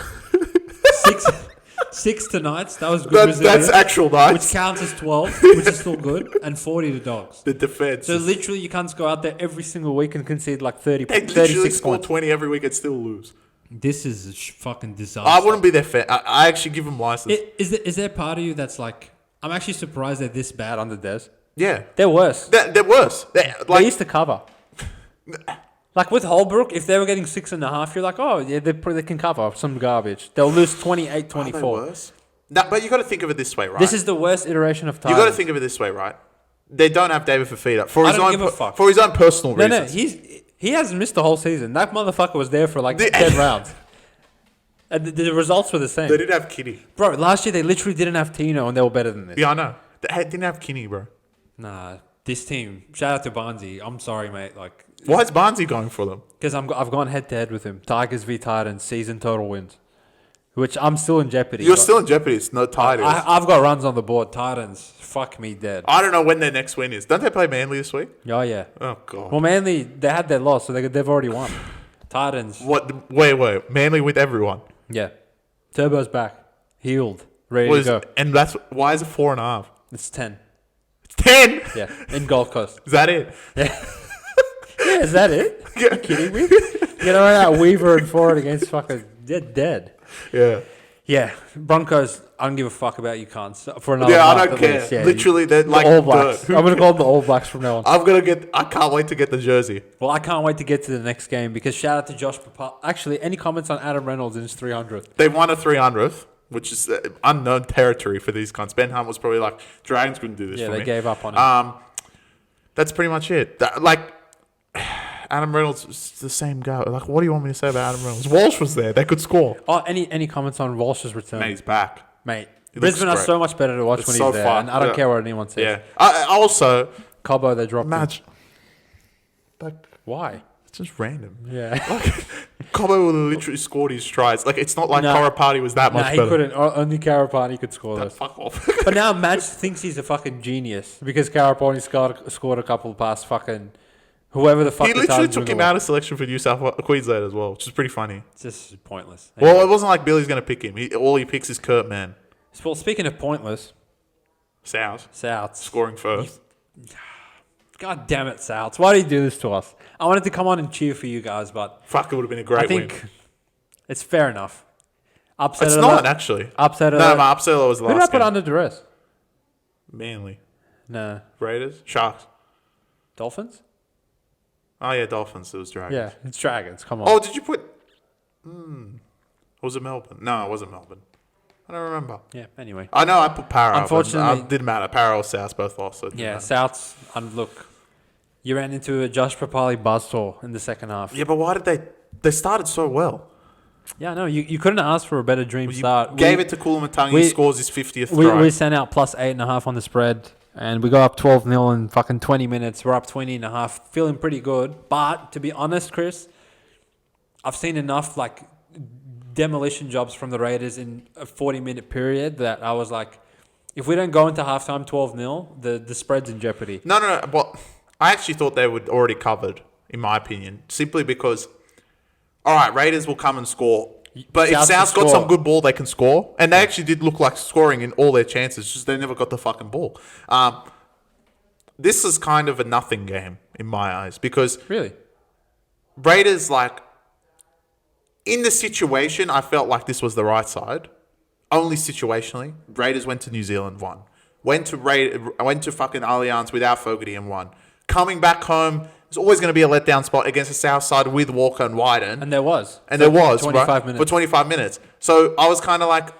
6 to Knights. That was good. That's actual Knights. Which counts as 12, which is still good. And 40 to Dogs. The defense. So literally, you can't go out there every single week and concede like 30 They points. literally score 20 every week and still lose. This is a fucking disaster. I wouldn't be their fan. I actually give them license. Is there part of you that's like, I'm actually surprised they're this bad under Des? Yeah. They're worse. They're worse. They used to cover. Like with Holbrook, if they were getting 6.5, you're like, oh, yeah, they can cover some garbage. They'll lose 28-24. No, but you got to think of it this way, right? This is the worst iteration of Titans. You got to think of it this way, right? They don't have David Fafita for his own personal reasons. No, he hasn't missed the whole season. That motherfucker was there for like 10 rounds. And the results were the same. They didn't have Kinney. Bro, last year they literally didn't have Tino and they were better than this. Yeah, I know. They didn't have Kinney, bro. Nah, this team, shout out to Barnesy. I'm sorry, mate. Like, why is Barnesy going for them? Because I've gone head-to-head with him. Tigers v Titans, season total wins. Which I'm still in jeopardy. You're still in jeopardy. It's no Titans. I've got runs on the board. Titans, fuck me dead. I don't know when their next win is. Don't they play Manly this week? Oh, yeah. Oh, God. Well, Manly, they had their loss, so they've already won. Titans. What? Wait. Manly with everyone? Yeah. Turbo's back. Healed. Ready to go. And why is it 4.5? It's 10. It's 10? Yeah. In Gold Coast. Is that it? Yeah. Yeah, is that it? Are you kidding me? You know that Weaver and Ford against fucking dead. Yeah. Yeah. Broncos, I don't give a fuck about you cunts. For another I don't care. Yeah, literally, they're like All Blacks. I'm going to call them the All Blacks from now on. I can't wait to get the jersey. Well, I can't wait to get to the next game because shout out to Josh Papal. Actually, any comments on Adam Reynolds in his 300th? They won a 300th, which is unknown territory for these cunts. Ben Hunt was probably like, Dragons couldn't do this for me. Yeah, they gave up on him. That's pretty much it. Adam Reynolds is the same guy. Like, what do you want me to say about Adam Reynolds? Walsh was there. They could score. Oh, any comments on Walsh's return? Mate, he's back. Mate, Brisbane are so much better to watch when he's there. Fun. And I don't care what anyone says. Yeah. I also... Cobbo, they dropped him. Like, why? It's just random. Yeah. Cobbo literally scored his tries. Like, it's not like Karapati was that much better. He couldn't. Only Karapati could score those. Fuck off. But now Madge thinks he's a fucking genius because Karapati scored a couple past fucking... Whoever the fuck he literally took him out of selection for New South Queensland as well, which is pretty funny. It's just pointless. Anyway. Well, it wasn't like Billy's going to pick him. All he picks is Kurt Mann. Well, speaking of pointless... Souths. Scoring first. God damn it, Souths. Why do you do this to us? I wanted to come on and cheer for you guys, but... Fuck, it would have been a great win. I think it's fair enough. Upset it's not, actually. Upset No, my upset was the last game. Who did I put under duress? Manly. No. Raiders? Sharks. Dolphins? Oh, yeah, Dolphins. It was Dragons. Yeah, it's Dragons. Come on. Oh, did you put... Was it Melbourne? No, it wasn't Melbourne. I don't remember. Yeah, anyway. I know I put Para. Unfortunately... It didn't matter. Para or South both lost. So yeah, Souths... Look, you ran into a Josh Papali buzzsaw in the second half. Yeah, but why did they... They started so well. Yeah, no, you couldn't ask for a better dream start. Gave it to Kulamatang. He scores his 50th try. We sent out plus 8.5 on the spread. And we go up 12-0 in fucking 20 minutes. We're up 20.5. Feeling pretty good. But to be honest, Chris, I've seen enough like demolition jobs from the Raiders in a 40-minute period that I was like, if we don't go into halftime 12-0, the spread's in jeopardy. No. Well, I actually thought they were already covered, in my opinion. Simply because, all right, Raiders will come and score. But if South's got some good ball, they can score. And they actually did look like scoring in all their chances. Just they never got the fucking ball. This is kind of a nothing game in my eyes. Because really, Raiders, like, in the situation, I felt like this was the right side. Only situationally. Raiders went to New Zealand, won. Went to fucking Allianz without Fogarty and won. Coming back home... It's always going to be a letdown spot against the South side with Walker and Wyden. And there was. And there was, 25 right? minutes. For 25 minutes. So I was kind of like,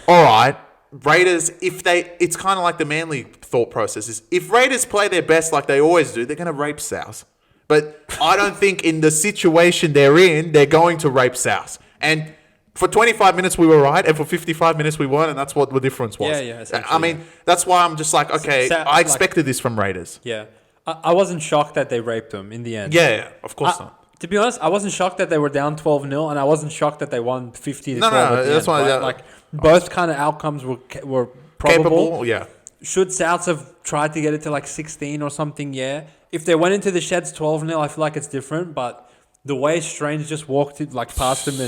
all right, Raiders, it's kind of like the Manly thought process is, if Raiders play their best like they always do, they're going to rape South. But I don't think in the situation they're in, they're going to rape South. And for 25 minutes we were right, and for 55 minutes we weren't, and that's what the difference was. Yeah, I mean, that's why I'm just like, okay, I expected this from Raiders. Yeah. I wasn't shocked that they raped them in the end. Yeah, of course not. To be honest, I wasn't shocked that they were down 12-0, and I wasn't shocked that they won 50-12. No, that's why. Right? Like both kind of outcomes were probable. Capable, yeah. should Souths have tried to get it to like 16 or something? Yeah. If they went into the sheds 12-0, I feel like it's different. But the way Strange just walked it like past him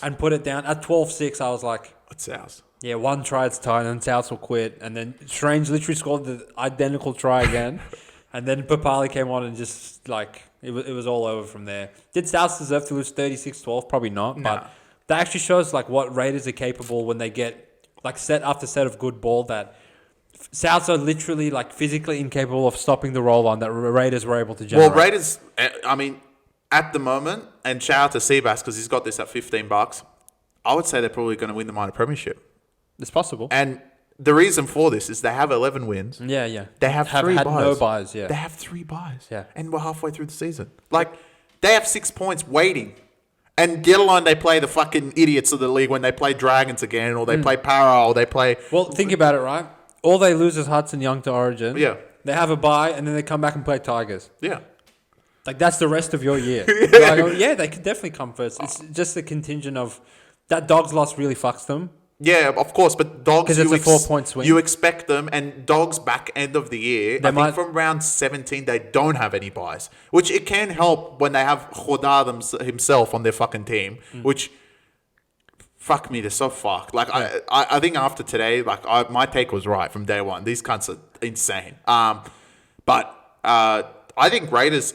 and put it down at 12-6, I was like, it's Souths. Yeah, one try it's tight, and Souths will quit. And then Strange literally scored the identical try again. And then Papali came on and just like it was all over from there. Did Souths deserve to lose 36-12? Probably not. Nah. But that actually shows like what Raiders are capable when they get like set after set of good ball. That Souths are literally like physically incapable of stopping the roll on that Raiders were able to generate. Well, Raiders, I mean, at the moment, and shout out to Seabass because he's got this at $15. I would say they're probably going to win the minor premiership. It's possible. And the reason for this is they have 11 wins. Yeah. They have 3 had buys. no buys, yeah. They have 3 buys. Yeah. And we're halfway through the season. Like, they have 6 points waiting. And get along, they play the fucking idiots of the league when they play Dragons again, or they play Para, or they play... Well, think about it, right? All they lose is Hudson Young to Origin. Yeah. They have a bye, and then they come back and play Tigers. Yeah. Like, that's the rest of your year. They could definitely come first. It's just a contingent of... That Dogs loss really fucks them. Yeah, of course, but Dogs... Because it's a 4-point swing. You expect them, and Dogs back end of the year, I think from round 17, they don't have any buys. Which it can help when they have Khodar himself on their fucking team, which... Fuck me, they're so fucked. Like, yeah. I think after today, like, my take was right from day one. These cunts are insane. But I think Raiders'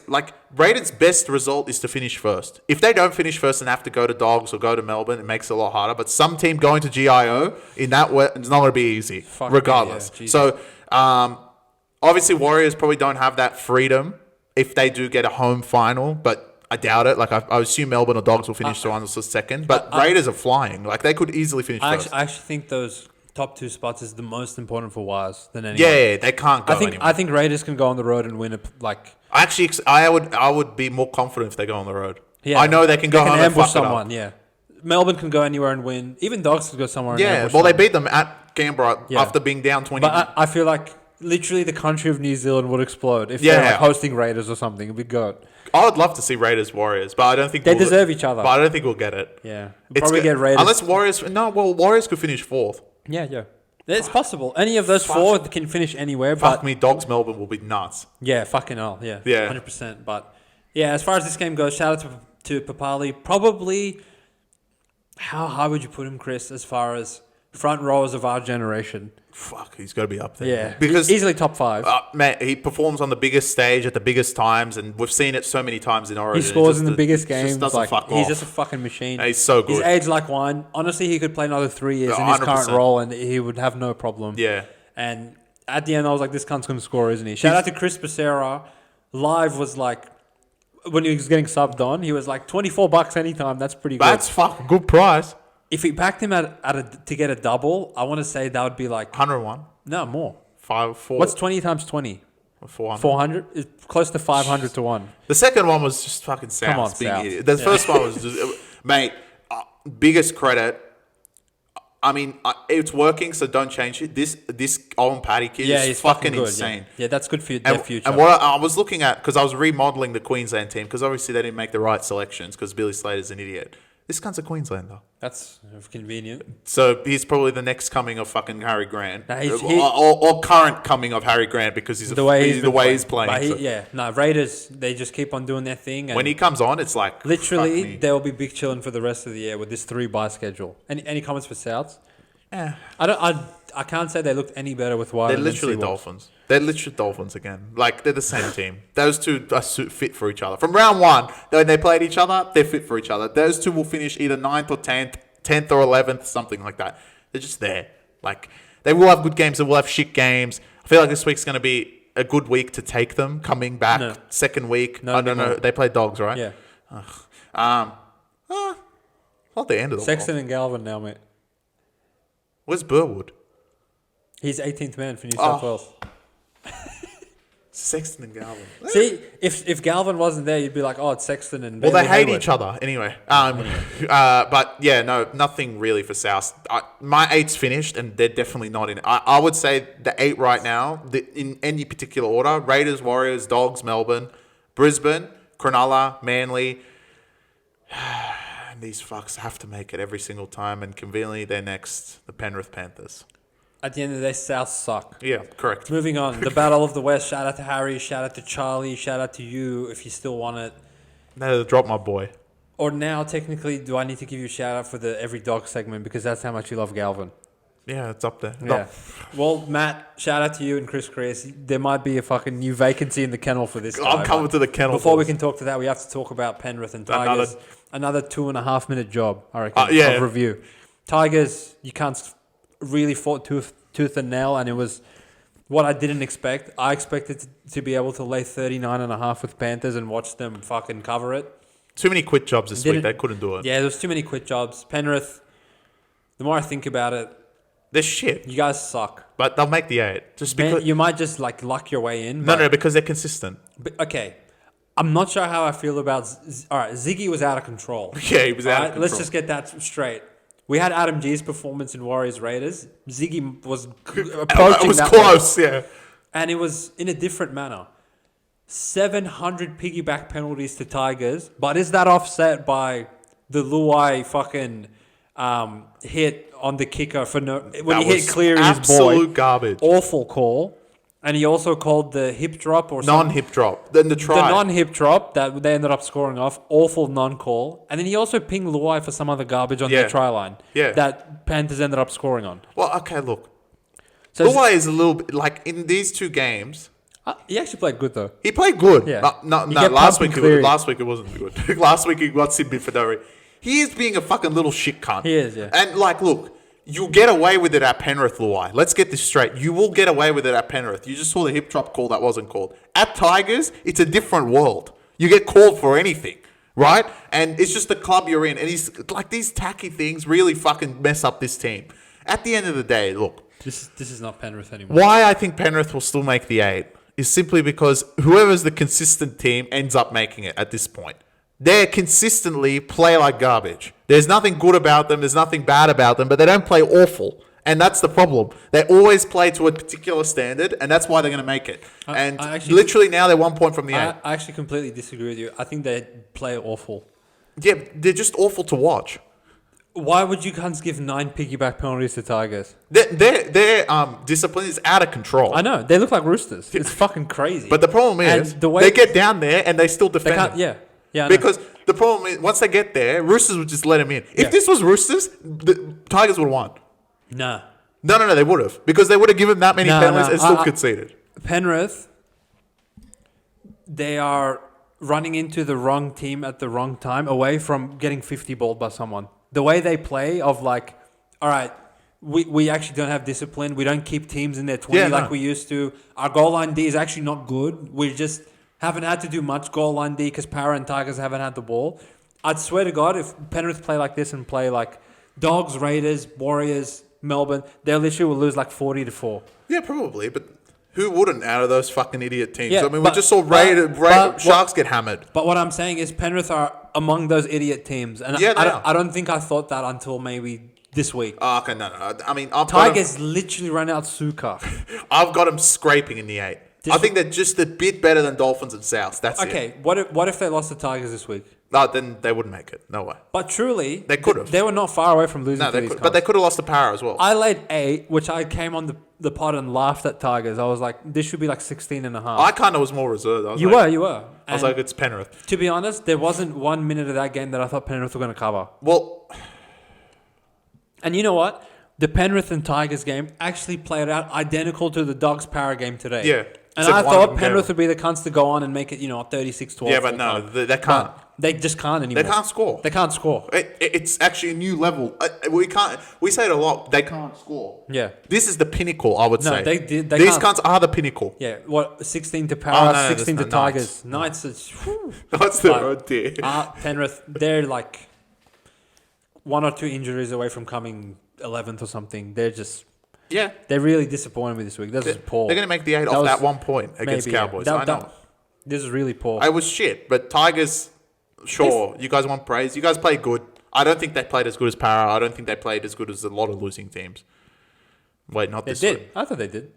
best result is to finish first. If they don't finish first and have to go to Dogs or go to Melbourne, it makes it a lot harder. But some team going to GIO in that way, it's not going to be easy, regardless. Yeah, so, obviously, Warriors probably don't have that freedom if they do get a home final, but I doubt it. Like, I assume Melbourne or Dogs will finish to one or second, but Raiders are flying. Like, they could easily finish first. I actually think those top 2 spots is the most important for Wires than anyone. Yeah, they can't go anymore. I think Raiders can go on the road and win it. Like, actually, I would be more confident if they go on the road. Yeah, I know they can go home and ambush fuck someone. It up. Yeah, Melbourne can go anywhere and win. Even Dogs can go somewhere. Yeah, and ambush well, someone. they beat them at Canberra after being down 20. But I feel like literally the country of New Zealand would explode if they're like hosting Raiders or something. It'd be good. I would love to see Raiders Warriors, but I don't think they deserve each other. But I don't think we'll get it. Yeah, probably get Raiders unless Warriors. No, well, Warriors could finish 4th. Yeah. It's possible. Any of those 4 can finish anywhere. Fuck me, Dogs Melbourne will be nuts. Yeah, fucking hell. Yeah, 100%. But yeah, as far as this game goes, shout out to Papali. Probably, how high would you put him, Chris? As far as front rowers of our generation. Fuck, he's got to be up there. Yeah, because easily top 5. Man, he performs on the biggest stage at the biggest times, and we've seen it so many times in Origin. He scores in the biggest games. He's just a fucking machine. He's so good. He's aged like wine. Honestly, he could play another 3 years in his current role, and he would have no problem. Yeah. And at the end, I was like, this cunt's going to score, isn't he? Shout out to Chris Becerra. Live was like, when he was getting subbed on, he was like, $24 anytime. That's pretty good. That's fucking good price. If he backed him to get a double, I want to say that would be like 101. No, more. 4. What's 20 times 20? 400. 400? It's close to 500 to 1. The second one was just fucking South. Come on, South. The first one was just... Mate, biggest credit. I mean, it's working, so don't change it. This Owen Paddy kid is fucking insane. Yeah, that's good for their future. And what I was looking at, because I was remodeling the Queensland team, because obviously they didn't make the right selections, because Billy Slater's an idiot. This cunt's a Queenslander. That's convenient. So he's probably the next coming of fucking Harry Grant. No, or current coming of Harry Grant because he's the way he's playing. Raiders, they just keep on doing their thing. And when he comes on, it's like... Literally, they'll be big chilling for the rest of the year with this 3-bye schedule. Any comments for Souths? Yeah. I can't say they looked any better with Wilder. They're literally Dolphins. They're literally Dolphins again. Like, they're the same team. Those two are fit for each other. From round 1, when they played each other, they're fit for each other. Those two will finish either 9th or 10th or 11th, something like that. They're just there. Like, they will have good games. They will have shit games. I feel like this week's going to be a good week to take them. Coming back second week. No, I don't know. They play Dogs, right? Yeah. Not the end of the Sexton world. and Galvin now, mate. Where's Burwood? He's 18th man for New South Wales. Sexton and Galvin. See, if Galvin wasn't there, you'd be like, oh, it's Sexton and... Well, they hate each other anyway. But yeah, no, nothing really for South. My 8's finished, and they're definitely not in it. I would say the 8 right now, in any particular order, Raiders, Warriors, Dogs, Melbourne, Brisbane, Cronulla, Manly... These fucks have to make it every single time, and conveniently they're next, the Penrith Panthers. At the end of the day, South suck. Yeah, correct. Moving on. The Battle of the West. Shout out to Harry. Shout out to Charlie. Shout out to you if you still want it. No, drop my boy. Or now, technically, do I need to give you a shout out for the Every Dog segment because that's how much you love Galvin? Yeah, it's up there. Yeah. Well, Matt, shout out to you and Chris. There might be a fucking new vacancy in the kennel for this guy. I'm coming to the kennel. Before we can talk to that, we have to talk about Penrith and Tigers. Another 2.5 minute job, I reckon, of review. Tigers, you can't really fought tooth and nail, and it was what I didn't expect. I expected to be able to lay 39.5 with Panthers and watch them fucking cover it. Too many quit jobs this week. They couldn't do it. Yeah, there was too many quit jobs. Penrith, the more I think about it, they're shit. You guys suck. But they'll make the 8. Just because you might just like luck your way in. No, because they're consistent. But, okay. I'm not sure how I feel about... All right, Ziggy was out of control. Yeah, he was out of control. Let's just get that straight. We had Adam G's performance in Warriors Raiders. Ziggy was approaching. It was close, yeah. And it was in a different manner. 700 piggyback penalties to Tigers, but is that offset by the Luai fucking hit on the kicker for when he hit Cleary's absolute boy? Garbage. Awful call. And he also called the hip drop or something. Non-hip drop. Then the try. The non-hip drop that they ended up scoring off. Awful non-call. And then he also pinged Luai for some other garbage on their try line. Yeah. That Panthers ended up scoring on. Well, okay, look. So Luai is a little bit... Like, in these 2 games... he actually played good, though. He played good. Yeah. No, last week it wasn't good. Last week he got Sid Bidfadori. He is being a fucking little shit cunt. He is, yeah. And, like, look... You get away with it at Penrith, Luai. Let's get this straight. You will get away with it at Penrith. You just saw the hip drop call that wasn't called. At Tigers, it's a different world. You get called for anything, right? And it's just the club you're in. And he's like, these tacky things really fucking mess up this team. At the end of the day, look. This is not Penrith anymore. Why I think Penrith will still make the 8 is simply because whoever's the consistent team ends up making it at this point. They consistently play like garbage. There's nothing good about them. There's nothing bad about them, but they don't play awful. And that's the problem. They always play to a particular standard, and that's why they're going to make it. Literally now they're 1 point from the 8. I actually completely disagree with you. I think they play awful. Yeah, they're just awful to watch. Why would you cunts give 9 piggyback penalties to Tigers? Their discipline is out of control. I know. They look like roosters. It's fucking crazy. But the problem is they get down there and they still defend them. Yeah. Yeah, because the problem is, once they get there, Roosters would just let them in. If this was Roosters, the Tigers would have won. Nah. No, they would have. Because they would have given that many penalties and still conceded. Penrith, they are running into the wrong team at the wrong time away from getting 50 balled by someone. The way they play of like, all right, we actually don't have discipline. We don't keep teams in their 20 like we used to. Our goal line D is actually not good. We just... haven't had to do much goal line D because Para and Tigers haven't had the ball. I'd swear to God, if Penrith play like this and play like Dogs, Raiders, Warriors, Melbourne, they literally will lose like 40-4. Yeah, probably. But who wouldn't out of those fucking idiot teams? Yeah, I mean, we just saw Sharks get hammered. But what I'm saying is Penrith are among those idiot teams. And I don't think I thought that until maybe this week. Oh, okay, no. I mean, Tigers literally ran out Suka. I've got them scraping in the 8. I think they're just a bit better than Dolphins and Souths. That's it. Okay, what if they lost to Tigers this week? No, then they wouldn't make it. No way. But truly, they could have. They were not far away from losing to these but they could have lost to Para as well. I laid 8, which I came on the pod and laughed at Tigers. I was like, this should be like 16.5. I kind of was more reserved. You were. I was like, it's Penrith. To be honest, there wasn't 1 minute of that game that I thought Penrith were going to cover. Well, and you know what? The Penrith and Tigers game actually played out identical to the Dogs Para game today. Yeah. And I thought Penrith would be the cunts to go on and make it, 36-12. Yeah, but no, they can't. But they just can't anymore. They can't score. They can't score. It's actually a new level. We say it a lot. They can't score. Yeah. This is the pinnacle, I would say. These cunts are the pinnacle. Yeah. What? 16 to Para, 16 to Tigers. Knights is... That's the road there. Penrith, they're like 1 or 2 injuries away from coming 11th or something. They're just... Yeah. They're really disappointed me this week. This is poor. They're going to make the 8 off that 1 point against Cowboys. I know. This is really poor. I was shit, but Tigers, sure. You guys want praise. You guys play good. I don't think they played as good as Para. I don't think they played as good as a lot of losing teams. Wait, not this They did. I thought they did.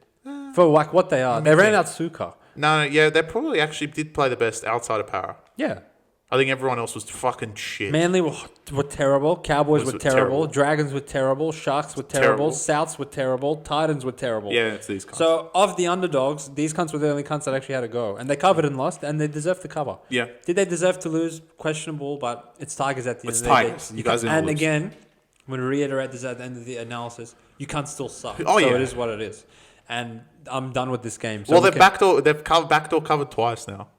For like what they are. They ran out Suka. No, yeah. They probably actually did play the best outside of Para. Yeah. I think everyone else was fucking shit. Manly were terrible. Cowboys were terrible. Dragons were terrible. Sharks were terrible. Souths were terrible. Titans were terrible. Yeah, it's these cunts. So, of the underdogs, these cunts were the only cunts that actually had a go. And they covered and lost, and they deserved to cover. Yeah. Did they deserve to lose? Questionable, but it's Tigers at the end of the day. It's Tigers. You guys didn't lose. again, I'm going to reiterate this at the end of the analysis, you can't still suck. Oh, so yeah. it is what it is. And I'm done with this game. So well, they've backdoor covered twice now.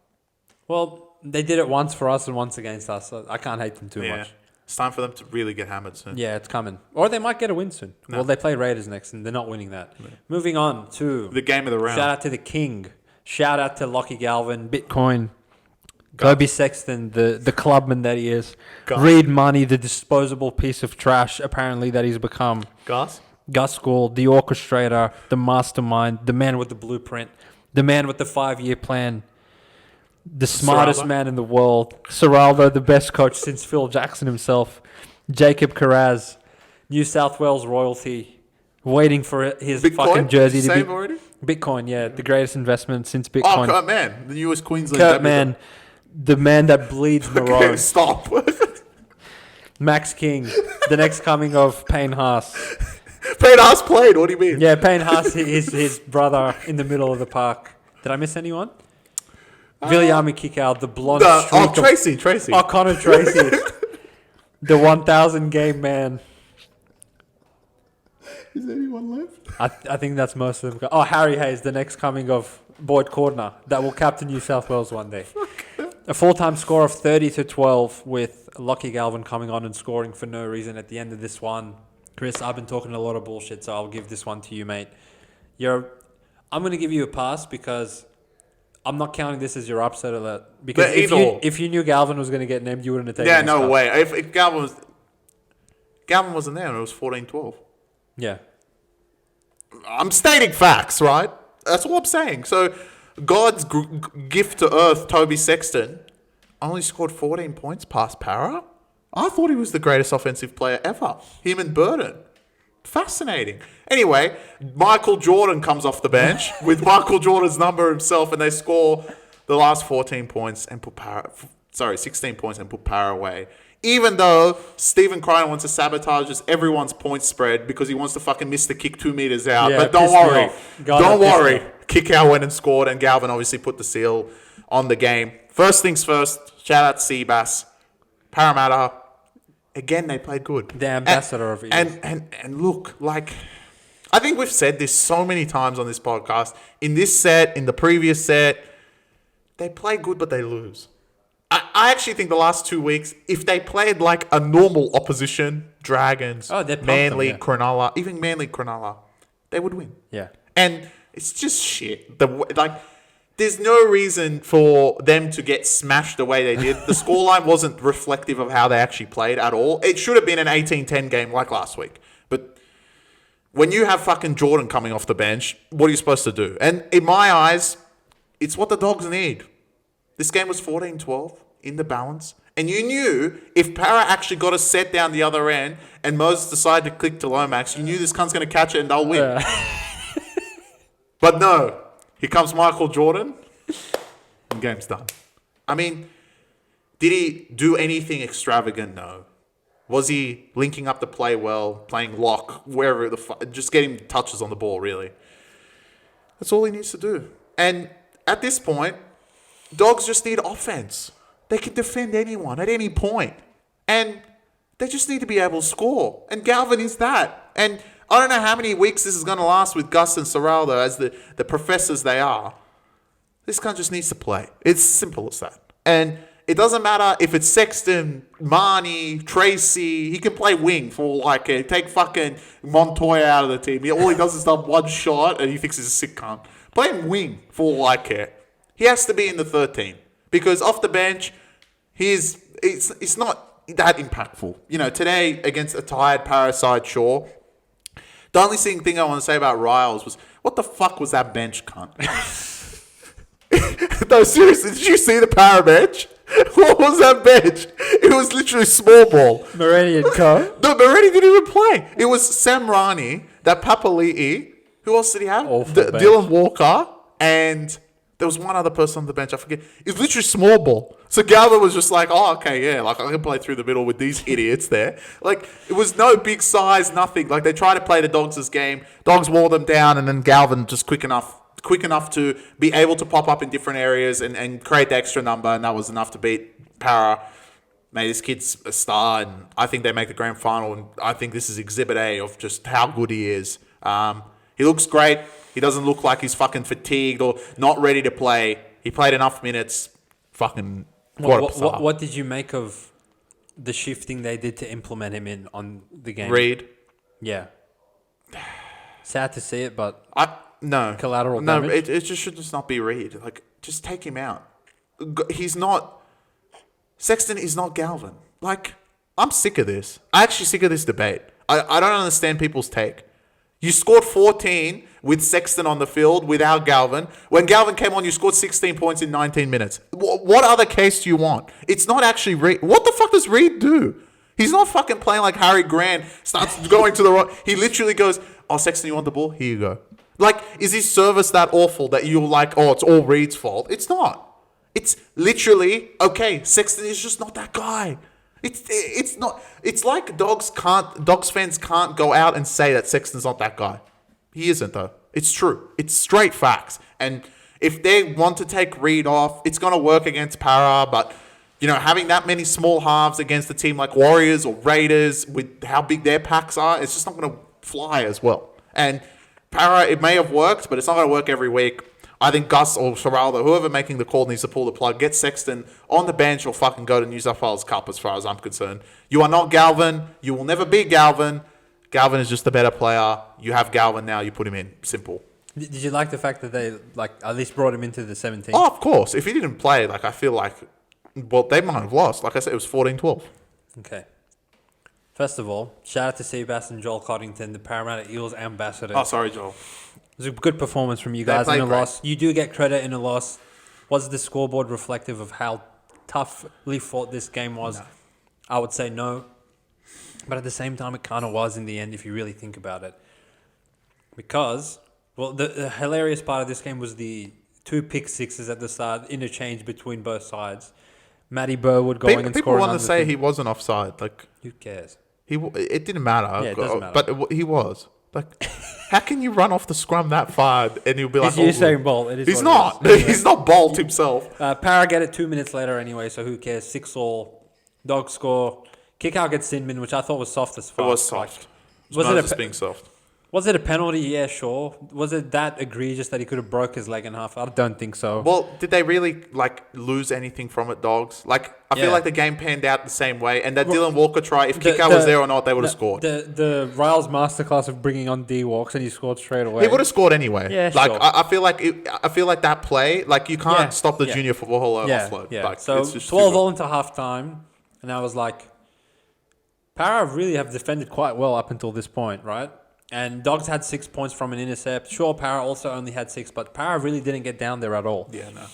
Well, they did it once for us and once against us. So I can't hate them too much. It's time for them to really get hammered soon. Yeah, it's coming. Or they might get a win soon. No. Well, they play Raiders next, and they're not winning that. No. Moving on to... the game of the round. Shout out to the king. Shout out to Lachlan Galvin, Bitcoin, Kobe Sexton, the clubman that he is. Read Money, the disposable piece of trash, apparently, that he's become. Gus Gould, the orchestrator, the mastermind, the man with the blueprint, the man with the 5-year plan. The smartest man in the world. Serraldo, the best coach since Phil Jackson himself. Jacob Carraz, New South Wales royalty, waiting for his Bitcoin? fucking jersey to be... already? Bitcoin, yeah. The greatest investment since Bitcoin. Oh, Kurt Mann, the newest Queensland... Kurt Mann, the man that bleeds Maroon. Okay, stop. Max King, the next coming of Payne Haas. Payne Haas played, what do you mean? Yeah, Payne Haas, his brother in the middle of the park. Did I miss anyone? Viliami kick out, the blonde streak. Tracy. Oh, Connor Tracy. The 1,000 game man. Is there anyone left? I think that's most of them. Oh, Harry Hayes, the next coming of Boyd Cordner, that will captain New South Wales one day. A full-time score of 30-12 with Lachlan Galvin coming on and scoring for no reason at the end of this one. Chris, I've been talking a lot of bullshit, so I'll give this one to you, mate. I'm going to give you a pass because... I'm not counting this as your upset alert. Because if you knew Galvin was going to get named, you wouldn't have taken it. Yeah, no way. If Galvin wasn't there and it was 14-12. Yeah. I'm stating facts, right? That's what I'm saying. So, God's gift to earth, Toby Sexton, only scored 14 points past Para. I thought he was the greatest offensive player ever. Him and Burton. Fascinating. Anyway, Michael Jordan comes off the bench with Michael Jordan's number himself, and they score the last 14 points and put 16 points and put Para away. Even though Stephen Crichton wants to sabotage just everyone's point spread because he wants to fucking miss the kick 2 meters out. Yeah, but don't worry. Don't worry. Kick out went and scored, and Galvin obviously put the seal on the game. First things first, shout out to Seabass. Parramatta. Again, they played good. The ambassador of Eels. And look, like, I think we've said this so many times on this podcast. In this set, in the previous set, they play good, but they lose. I actually think the last 2 weeks, if they played like a normal opposition, Dragons, Manly, Cronulla, even Manly, Cronulla, they would win. Yeah. And it's just shit. There's no reason for them to get smashed the way they did. The scoreline wasn't reflective of how they actually played at all. It should have been an 18-10 game like last week. But when you have fucking Jordan coming off the bench, what are you supposed to do? And in my eyes, it's what the Dogs need. This game was 14-12 in the balance. And you knew if Para actually got a set down the other end and Moses decided to click to Lomax, you knew this cunt's going to catch it and they'll win. But no. Here comes Michael Jordan, and game's done. I mean, did he do anything extravagant? No. Was he linking up the play well, playing lock, wherever just getting touches on the ball, really? That's all he needs to do. And at this point, Dogs just need offense. They can defend anyone at any point. And they just need to be able to score. And Galvin is that. And I don't know how many weeks this is going to last with Gus and Serraldo as the professors they are. This guy just needs to play. It's simple as that. And it doesn't matter if it's Sexton, Marnie, Tracy. He can play wing for take fucking Montoya out of the team. All he does is stop one shot and he thinks he's a sick cunt. Play him wing for all I care. He has to be in the third team. Because off the bench, it's not that impactful. You know, today against a tired Parasite Shaw, the only thing I want to say about Riles was, what the fuck was that bench, cunt? No, seriously, did you see the Para bench? What was that bench? It was literally small ball. Moretti and Co. No, Moretti didn't even play. It was Sam Rani, that Papali'i. Who else did he have? Dylan Walker and There was one other person on the bench. I forget. It's literally small ball. So Galvin was just like, oh, okay, yeah. Like, I can play through the middle with these idiots there. Like, it was no big size, nothing. Like, they tried to play the Dogs' game. Dogs wore them down, and then Galvin just quick enough to be able to pop up in different areas and create the extra number, and that was enough to beat Para. Mate, this kid's a star, and I think they make the grand final, and I think this is Exhibit A of just how good he is. He looks great. He doesn't look like he's fucking fatigued or not ready to play. He played enough minutes. Fucking what did you make of the shifting they did to implement him in on the game? Reed? Yeah. Sad to see it, but no collateral damage. It just should just not be Reed. Like, just take him out. He's not. Sexton is not Galvin. Like, I'm sick of this. I'm actually sick of this debate. I don't understand people's take. You scored 14 with Sexton on the field without Galvin. When Galvin came on, you scored 16 points in 19 minutes. What other case do you want? It's not actually Reed. What the fuck does Reed do? He's not fucking playing like Harry Grant. Starts going to the right. He literally goes, oh, Sexton, you want the ball? Here you go. Like, is his service that awful that you're like, oh, it's all Reed's fault? It's not. It's literally, okay, Sexton is just not that guy. It's not. It's like Dogs fans can't go out and say that Sexton's not that guy. He isn't, though. It's true. It's straight facts. And if they want to take Reed off, it's going to work against Para. But, you know, having that many small halves against a team like Warriors or Raiders with how big their packs are, it's just not going to fly as well. And Para, it may have worked, but it's not going to work every week. I think Gus or Geraldo, whoever making the call, needs to pull the plug. Get Sexton on the bench or fucking go to New South Wales Cup as far as I'm concerned. You are not Galvin. You will never be Galvin. Galvin is just a better player. You have Galvin now. You put him in. Simple. Did you like the fact that they at least brought him into the 17? Oh, of course. If he didn't play, I feel like, well, they might have lost. Like I said, it was 14-12. Okay. First of all, shout out to Seabass and Joel Coddington, the Parramatta Eels ambassadors. Oh, sorry, Joel. It was a good performance from you guys in a loss. You do get credit in a loss. Was the scoreboard reflective of how toughly fought this game was? No. I would say no. But at the same time, it kind of was in the end if you really think about it. Because, well, the hilarious part of this game was the 2 pick sixes at the start, interchange between both sides. Matty Burwood going and scoring. People want to say he wasn't offside. Like, who cares? It didn't matter. Yeah, it doesn't matter. But he was. Like, how can you run off the scrum that far and he'll be like, he's Usain Bolt. He's not. He's not Bolt himself. Para get it 2 minutes later anyway, so who cares? 6-all. Dogs score. Kick out gets Sinman, which I thought was soft as fuck. It was soft. Was it being soft? Was it a penalty? Yeah, sure. Was it that egregious that he could have broke his leg in half? I don't think so. Well, did they really lose anything from it, Dogs? I feel like the game panned out the same way, and that Dylan Walker try, if Kick out was there or not, they would have scored. The Riles masterclass of bringing on D-Walks, and he scored straight away. He would have scored anyway. Yeah, sure. I feel like that play, you can't stop the junior football hall offload. Yeah. So it's just 12-all into halftime, and I was like, Para really have defended quite well up until this point, right? And Dogs had 6 points from an intercept. Sure, Para also only had 6, but Para really didn't get down there at all. Yeah, no.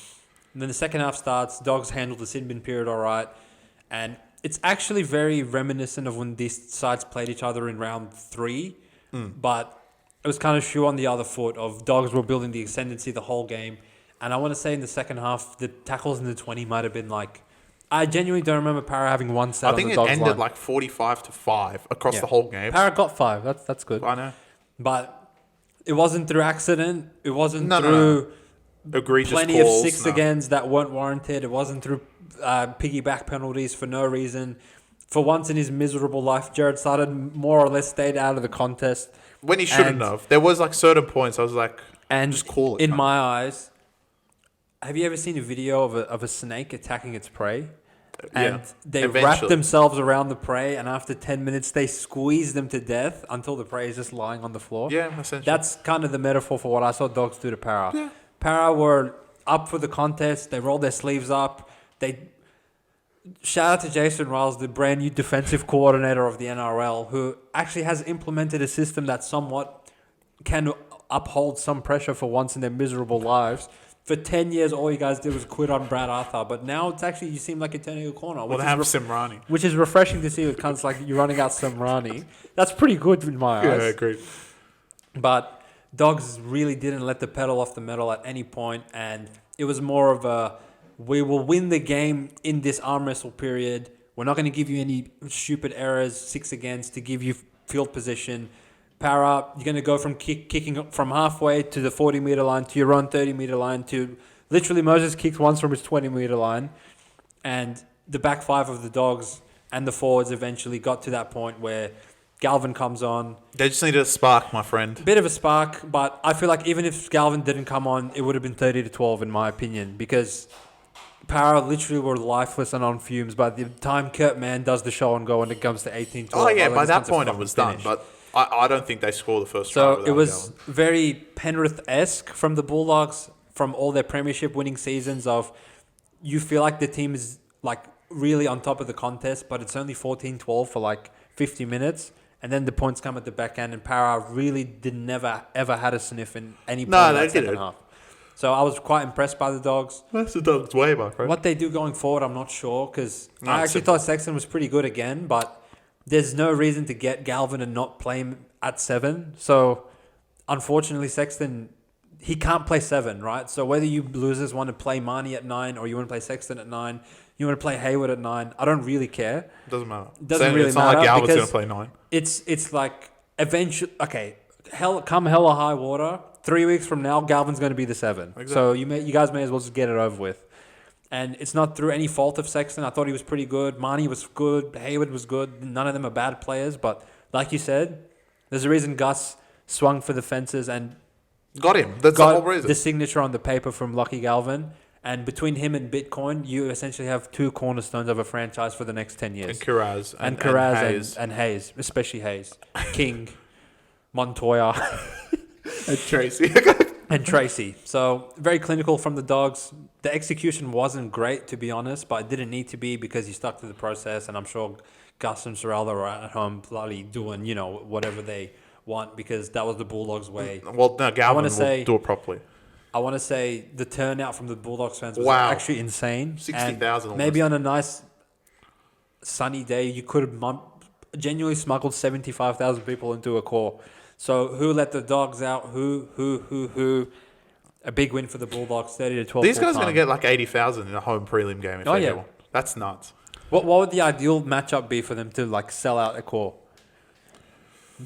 And then the second half starts. Dogs handled the sin-bin period all right. And it's actually very reminiscent of when these sides played each other in round 3. But it was kind of shoe on the other foot of Dogs were building the ascendancy the whole game. And I want to say in the second half, the tackles in the 20 might have been I genuinely don't remember Para having one set on the Dogs line. I think it ended 45-5 across the whole game. Para got 5. That's good. I know. But it wasn't through accident. It wasn't through egregious plenty calls, of 6-agains that weren't warranted. It wasn't through piggyback penalties for no reason. For once in his miserable life, Jared Sutton more or less stayed out of the contest. When he shouldn't have. There was certain points I was like, just call it. In my eyes, have you ever seen a video of a snake attacking its prey? And they wrap themselves around the prey, and after 10 minutes, they squeeze them to death until the prey is just lying on the floor. Yeah, essentially. That's kind of the metaphor for what I saw Dogs do to Para. Yeah. Para were up for the contest. They rolled their sleeves up. Shout out to Jason Riles, the brand new defensive coordinator of the NRL, who actually has implemented a system that somewhat can uphold some pressure for once in their miserable lives. For 10 years, all you guys did was quit on Brad Arthur. But now it's actually, you seem like you're turning a corner. Well, they have Simrani. Which is refreshing to see with cunts like you running out Simrani. That's pretty good in my eyes. Yeah, agreed. But Dogs really didn't let the pedal off the metal at any point. And it was more of a, we will win the game in this arm wrestle period. We're not going to give you any stupid errors, 6 against, to give you field position. Power up. You're going to go from kicking from halfway to the 40-meter line to your own 30-meter line to literally Moses kicks once from his 20-meter line. And the back five of the Dogs and the forwards eventually got to that point where Galvin comes on. They just needed a spark, my friend. Bit of a spark, but I feel like even if Galvin didn't come on, it would have been 30-12 in my opinion, because Para literally were lifeless and on fumes by the time Kurt Mann does the show and go when it comes to 18-12. Oh, yeah, by that point it was done, but I don't think they scored the first try. So it was very Penrith-esque from the Bulldogs, from all their premiership winning seasons of you feel like the team is like really on top of the contest, but it's only 14-12 for like 50 minutes. And then the points come at the back end, and Para really never ever had a sniff in any point in that second half. So I was quite impressed by the Dogs. That's the Dogs' way, my friend. What they do going forward, I'm not sure, because I actually thought Sexton was pretty good again, but there's no reason to get Galvin and not play him at 7. So unfortunately, Sexton, he can't play 7, right? So whether you losers want to play Marnie at 9 or you want to play Sexton at 9, you want to play Hayward at 9, I don't really care. Doesn't matter. It's not like Galvin's going to play 9. It's like eventually, okay, come hell or high water, 3 weeks from now, Galvin's going to be the 7. Exactly. So you guys may as well just get it over with. And it's not through any fault of Sexton. I thought he was pretty good. Marnie was good. Hayward was good. None of them are bad players. But like you said, there's a reason Gus swung for the fences and got him. That's the whole reason. The signature on the paper from Lachlan Galvin. And between him and Bitcoin, you essentially have 2 cornerstones of a franchise for the next 10 years. And Kiraz. And Kiraz and Hayes, especially Hayes. King, Montoya. And Tracy. And Tracy. So very clinical from the Dogs. The execution wasn't great, to be honest, but it didn't need to be because he stuck to the process. And I'm sure Gus and Sorrella are at home bloody doing, whatever they want, because that was the Bulldogs' way. Well, no, Galvin will do it properly. I want to say the turnout from the Bulldogs fans was actually insane. 60,000 maybe on a nice sunny day, you could have genuinely smuggled 75,000 people into a core. So who let the Dogs out? Who? A big win for the Bulldogs, 30-12. These guys are going to get like 80,000 in a home prelim game if they get one. That's nuts. What would the ideal matchup be for them to like sell out a core?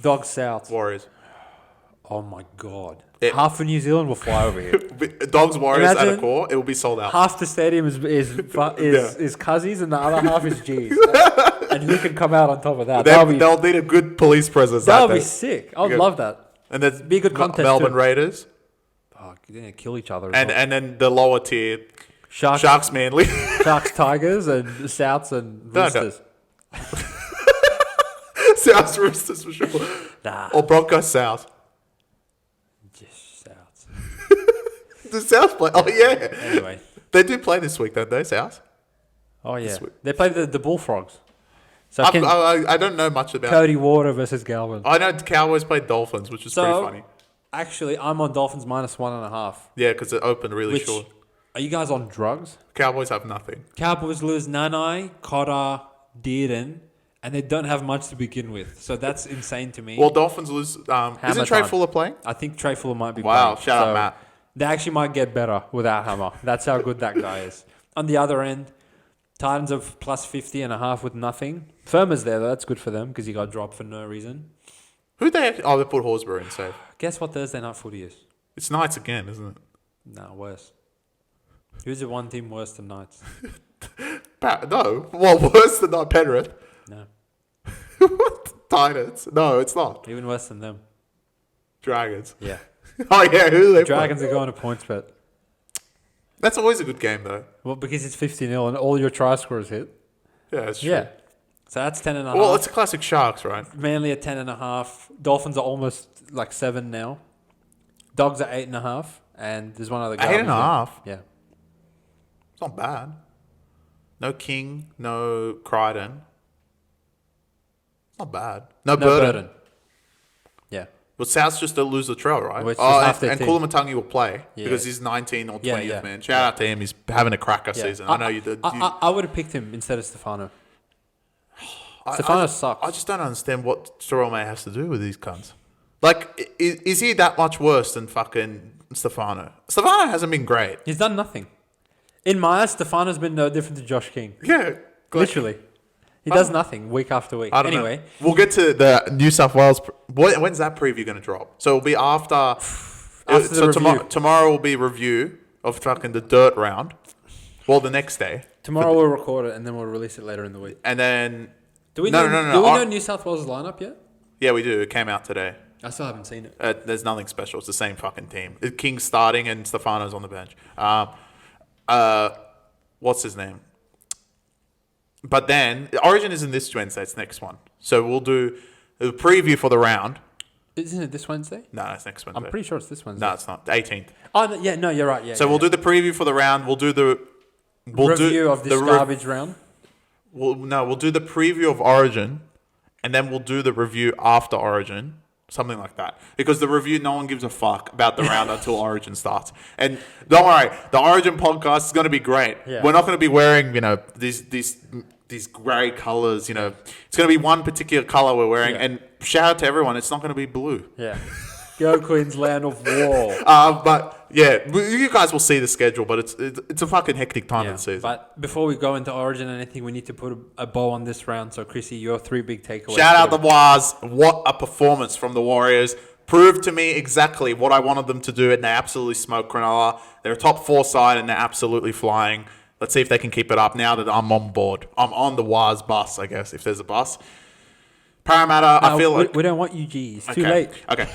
Dogs South. Warriors. Oh my God. Half of New Zealand will fly over here. Dogs Warriors at a core, it will be sold out. Half the stadium is Cuzzies and the other half is G's. And who can come out on top of that? They'll need a good police presence. That'll be sick. I'd love that. And there's be a good contest. Melbourne Raiders. Oh, they're going to kill each other. And then the lower tier. Sharks Manly. Sharks Tigers and Souths and Roosters. Souths Roosters for sure. Nah. Or Broncos South. Just Souths. The Souths play. Oh, yeah. Anyway. They do play this week, don't they, South? Oh, yeah. They play the Bullfrogs. So I don't know much about Cody Water versus Galvin. I know the Cowboys played Dolphins, which is pretty funny. Actually, I'm on Dolphins -1.5. Yeah, because it opened really short. Are you guys on drugs? Cowboys have nothing. Cowboys lose Nanai, Cotter, Dearden, and they don't have much to begin with. So that's insane to me. Well, Dolphins lose. Isn't Trey Fuller playing? I think Trey Fuller might be playing. Wow, shout out, Matt. They actually might get better without Hammer. That's how good that guy is. On the other end, Titans of +50.5 with nothing. Firma's there, though. That's good for them because he got dropped for no reason. Who they actually... Oh, they put Horsburgh in safe. Guess what Thursday night footy is? It's Knights again, isn't it? No, worse. Who's the one team worse than Knights? No. Well, worse than not Penrith. No. What? Titans? No, it's not. Even worse than them. Dragons. Yeah. Oh, yeah. Who are they Dragons playing? are going to points bet. That's always a good game, though. Well, because it's 50-0 and all your try scorers hit. Yeah, that's true. Yeah. So that's 10.5. Well, it's a classic Sharks, right? Manly at 10.5. Dolphins are almost like 7 now. Dogs are 8.5. And there's one other guy. 8.5? Yeah. It's not bad. No King, no Crichton. It's not bad. No Burden. Yeah. But South's just to lose the trail, right? And Kulamatangi will play because he's 19 or 20th man. Shout out to him. He's having a cracker season. I know you did. I would have picked him instead of Stefano. Stefano sucks. I just don't understand what Storome has to do with these cunts. Like, is he that much worse than fucking Stefano. Stefano hasn't been great. He's done nothing. In my eyes, Stefano's been no different to Josh King. Yeah. Literally. He does nothing week after week. Anyway. We'll get to the New South Wales. When's that preview going to drop? So it'll be after tomorrow will be review of fucking the dirt round. Well, the next day. Tomorrow we'll record it and then we'll release it later in the week. And then... Do we know New South Wales' lineup yet? Yeah, we do. It came out today. I still haven't seen it. There's nothing special. It's the same fucking team. King's starting and Stefano's on the bench. What's his name? But then, Origin isn't this Wednesday. It's next one. So we'll do a preview for the round. Isn't it this Wednesday? No, it's next Wednesday. I'm pretty sure it's this Wednesday. No, it's not. The 18th. Oh, yeah. No, you're right. Yeah. So we'll do the preview for the round. We'll do the... review of this garbage round? We'll do the preview of Origin, and then we'll do the review after Origin. Something like that. Because the review, no one gives a fuck about the round until Origin starts. And don't worry, the Origin podcast is going to be great. Yeah. We're not going to be wearing, these grey colours, It's going to be one particular colour we're wearing. Yeah. And shout out to everyone, it's not going to be blue. Yeah. Go Queensland of war. But yeah, you guys will see the schedule, but it's a fucking hectic time of the season. But before we go into Origin and anything, we need to put a bow on this round. So, Chrissy, your 3 big takeaways. Shout out the Wars. What a performance from the Warriors. Proved to me exactly what I wanted them to do, and they absolutely smoked Cronulla. They're a top 4 side, and they're absolutely flying. Let's see if they can keep it up now that I'm on board. I'm on the Wars bus, I guess, if there's a bus. Parramatta, I feel like... We don't want you G's. Too late. Okay.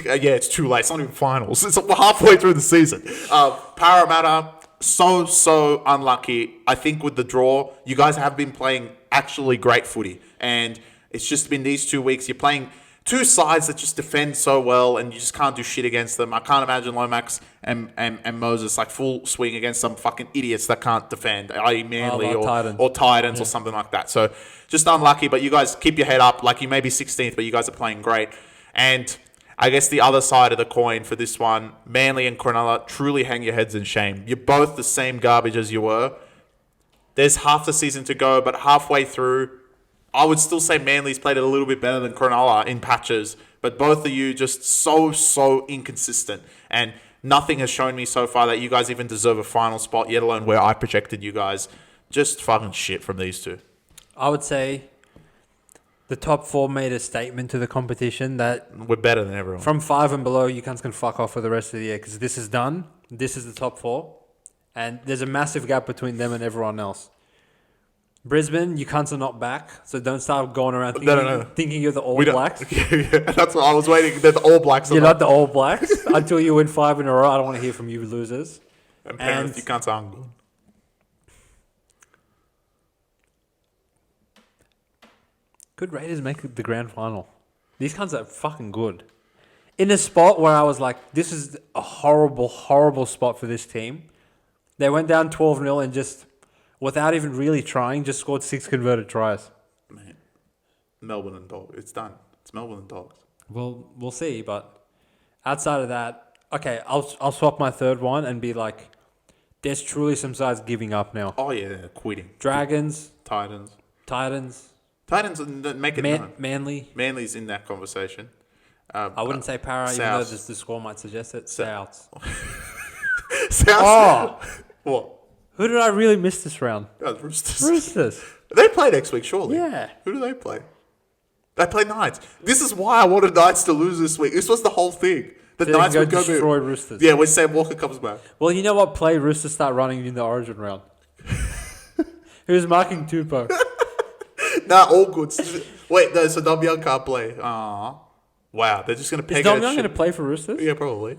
Yeah, it's too late. It's not even finals. It's halfway through the season. Parramatta, so unlucky. I think with the draw, you guys have been playing actually great footy. And it's just been these 2 weeks. You're playing 2 sides that just defend so well, and you just can't do shit against them. I can't imagine Lomax and Moses like full swing against some fucking idiots that can't defend, i.e. Manly or Titans or something like that. So just unlucky, but you guys keep your head up. Like, you may be 16th, but you guys are playing great. And I guess the other side of the coin for this one, Manly and Cronulla, truly hang your heads in shame. You're both the same garbage as you were. There's half the season to go, but halfway through, I would still say Manly's played it a little bit better than Cronulla in patches, but both of you just so inconsistent. And nothing has shown me so far that you guys even deserve a final spot, yet alone where I projected you guys. Just fucking shit from these two. I would say the top 4 made a statement to the competition that... We're better than everyone. From 5 and below, you cunts can fuck off for the rest of the year because this is done. This is the top 4. And there's a massive gap between them and everyone else. Brisbane, you cunts are not back, so don't start going around thinking you're the All Blacks. Yeah, that's what I was waiting. They're the All Blacks. You're not the All Blacks until you win 5 in a row. I don't want to hear from you losers. And Penrith, you cunts aren't good. Could Raiders make the grand final? These cunts are fucking good. In a spot where I was like, this is a horrible spot for this team. They went down 12-0 and just... without even really trying, just scored 6 converted tries. Man, Melbourne and Dogs. It's done. It's Melbourne and Dogs. Well, we'll see. But outside of that, okay, I'll swap my third one and be like, there's truly some sides giving up now. Oh, yeah, quitting. Dragons. Titans, make it known. Manly's in that conversation. I wouldn't say Para, even though the score might suggest it. Souths. Oh! What? Who did I really miss this round? Roosters. They play next week, surely. Yeah. Who do they play? They play Knights. This is why I wanted Knights to lose this week. This was the whole thing. The Knights would go destroy Roosters. Yeah, when Sam Walker comes back. Well, you know what? Play Roosters start running in the Origin round. Who's marking Tupou? Nah, all good. Wait, no, so Dom Young can't play. Aww. Wow, they're just going to peg Is Dom Young going to play for Roosters? Yeah, probably.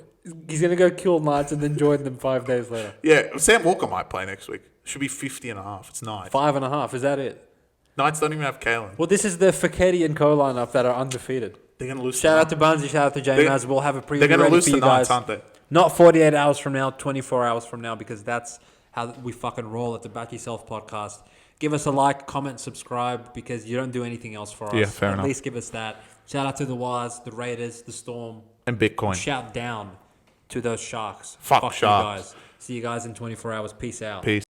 He's going to go kill Knights and then join them 5 days later. Yeah, Sam Walker might play next week. Should be 50.5. It's Knights. 5.5. Is that it? Knights don't even have Kalen. Well, this is the Feketi and Co lineup that are undefeated. They're going to lose. Shout out to Bunsey. Shout out to J-Maz. We'll have a preview. They're going to lose to the you Knights, guys. aren't they? Not 48 hours from now, 24 hours from now, because that's how we fucking roll at the Back Yourself Podcast. Give us a like, comment, subscribe, because you don't do anything else for us. Yeah, fair enough. At least give us that. Shout out to the Wires, the Raiders, the Storm. And Bitcoin. Shout down to those Sharks. Fuck you Sharks. guys. See you guys in 24 hours. Peace out. Peace.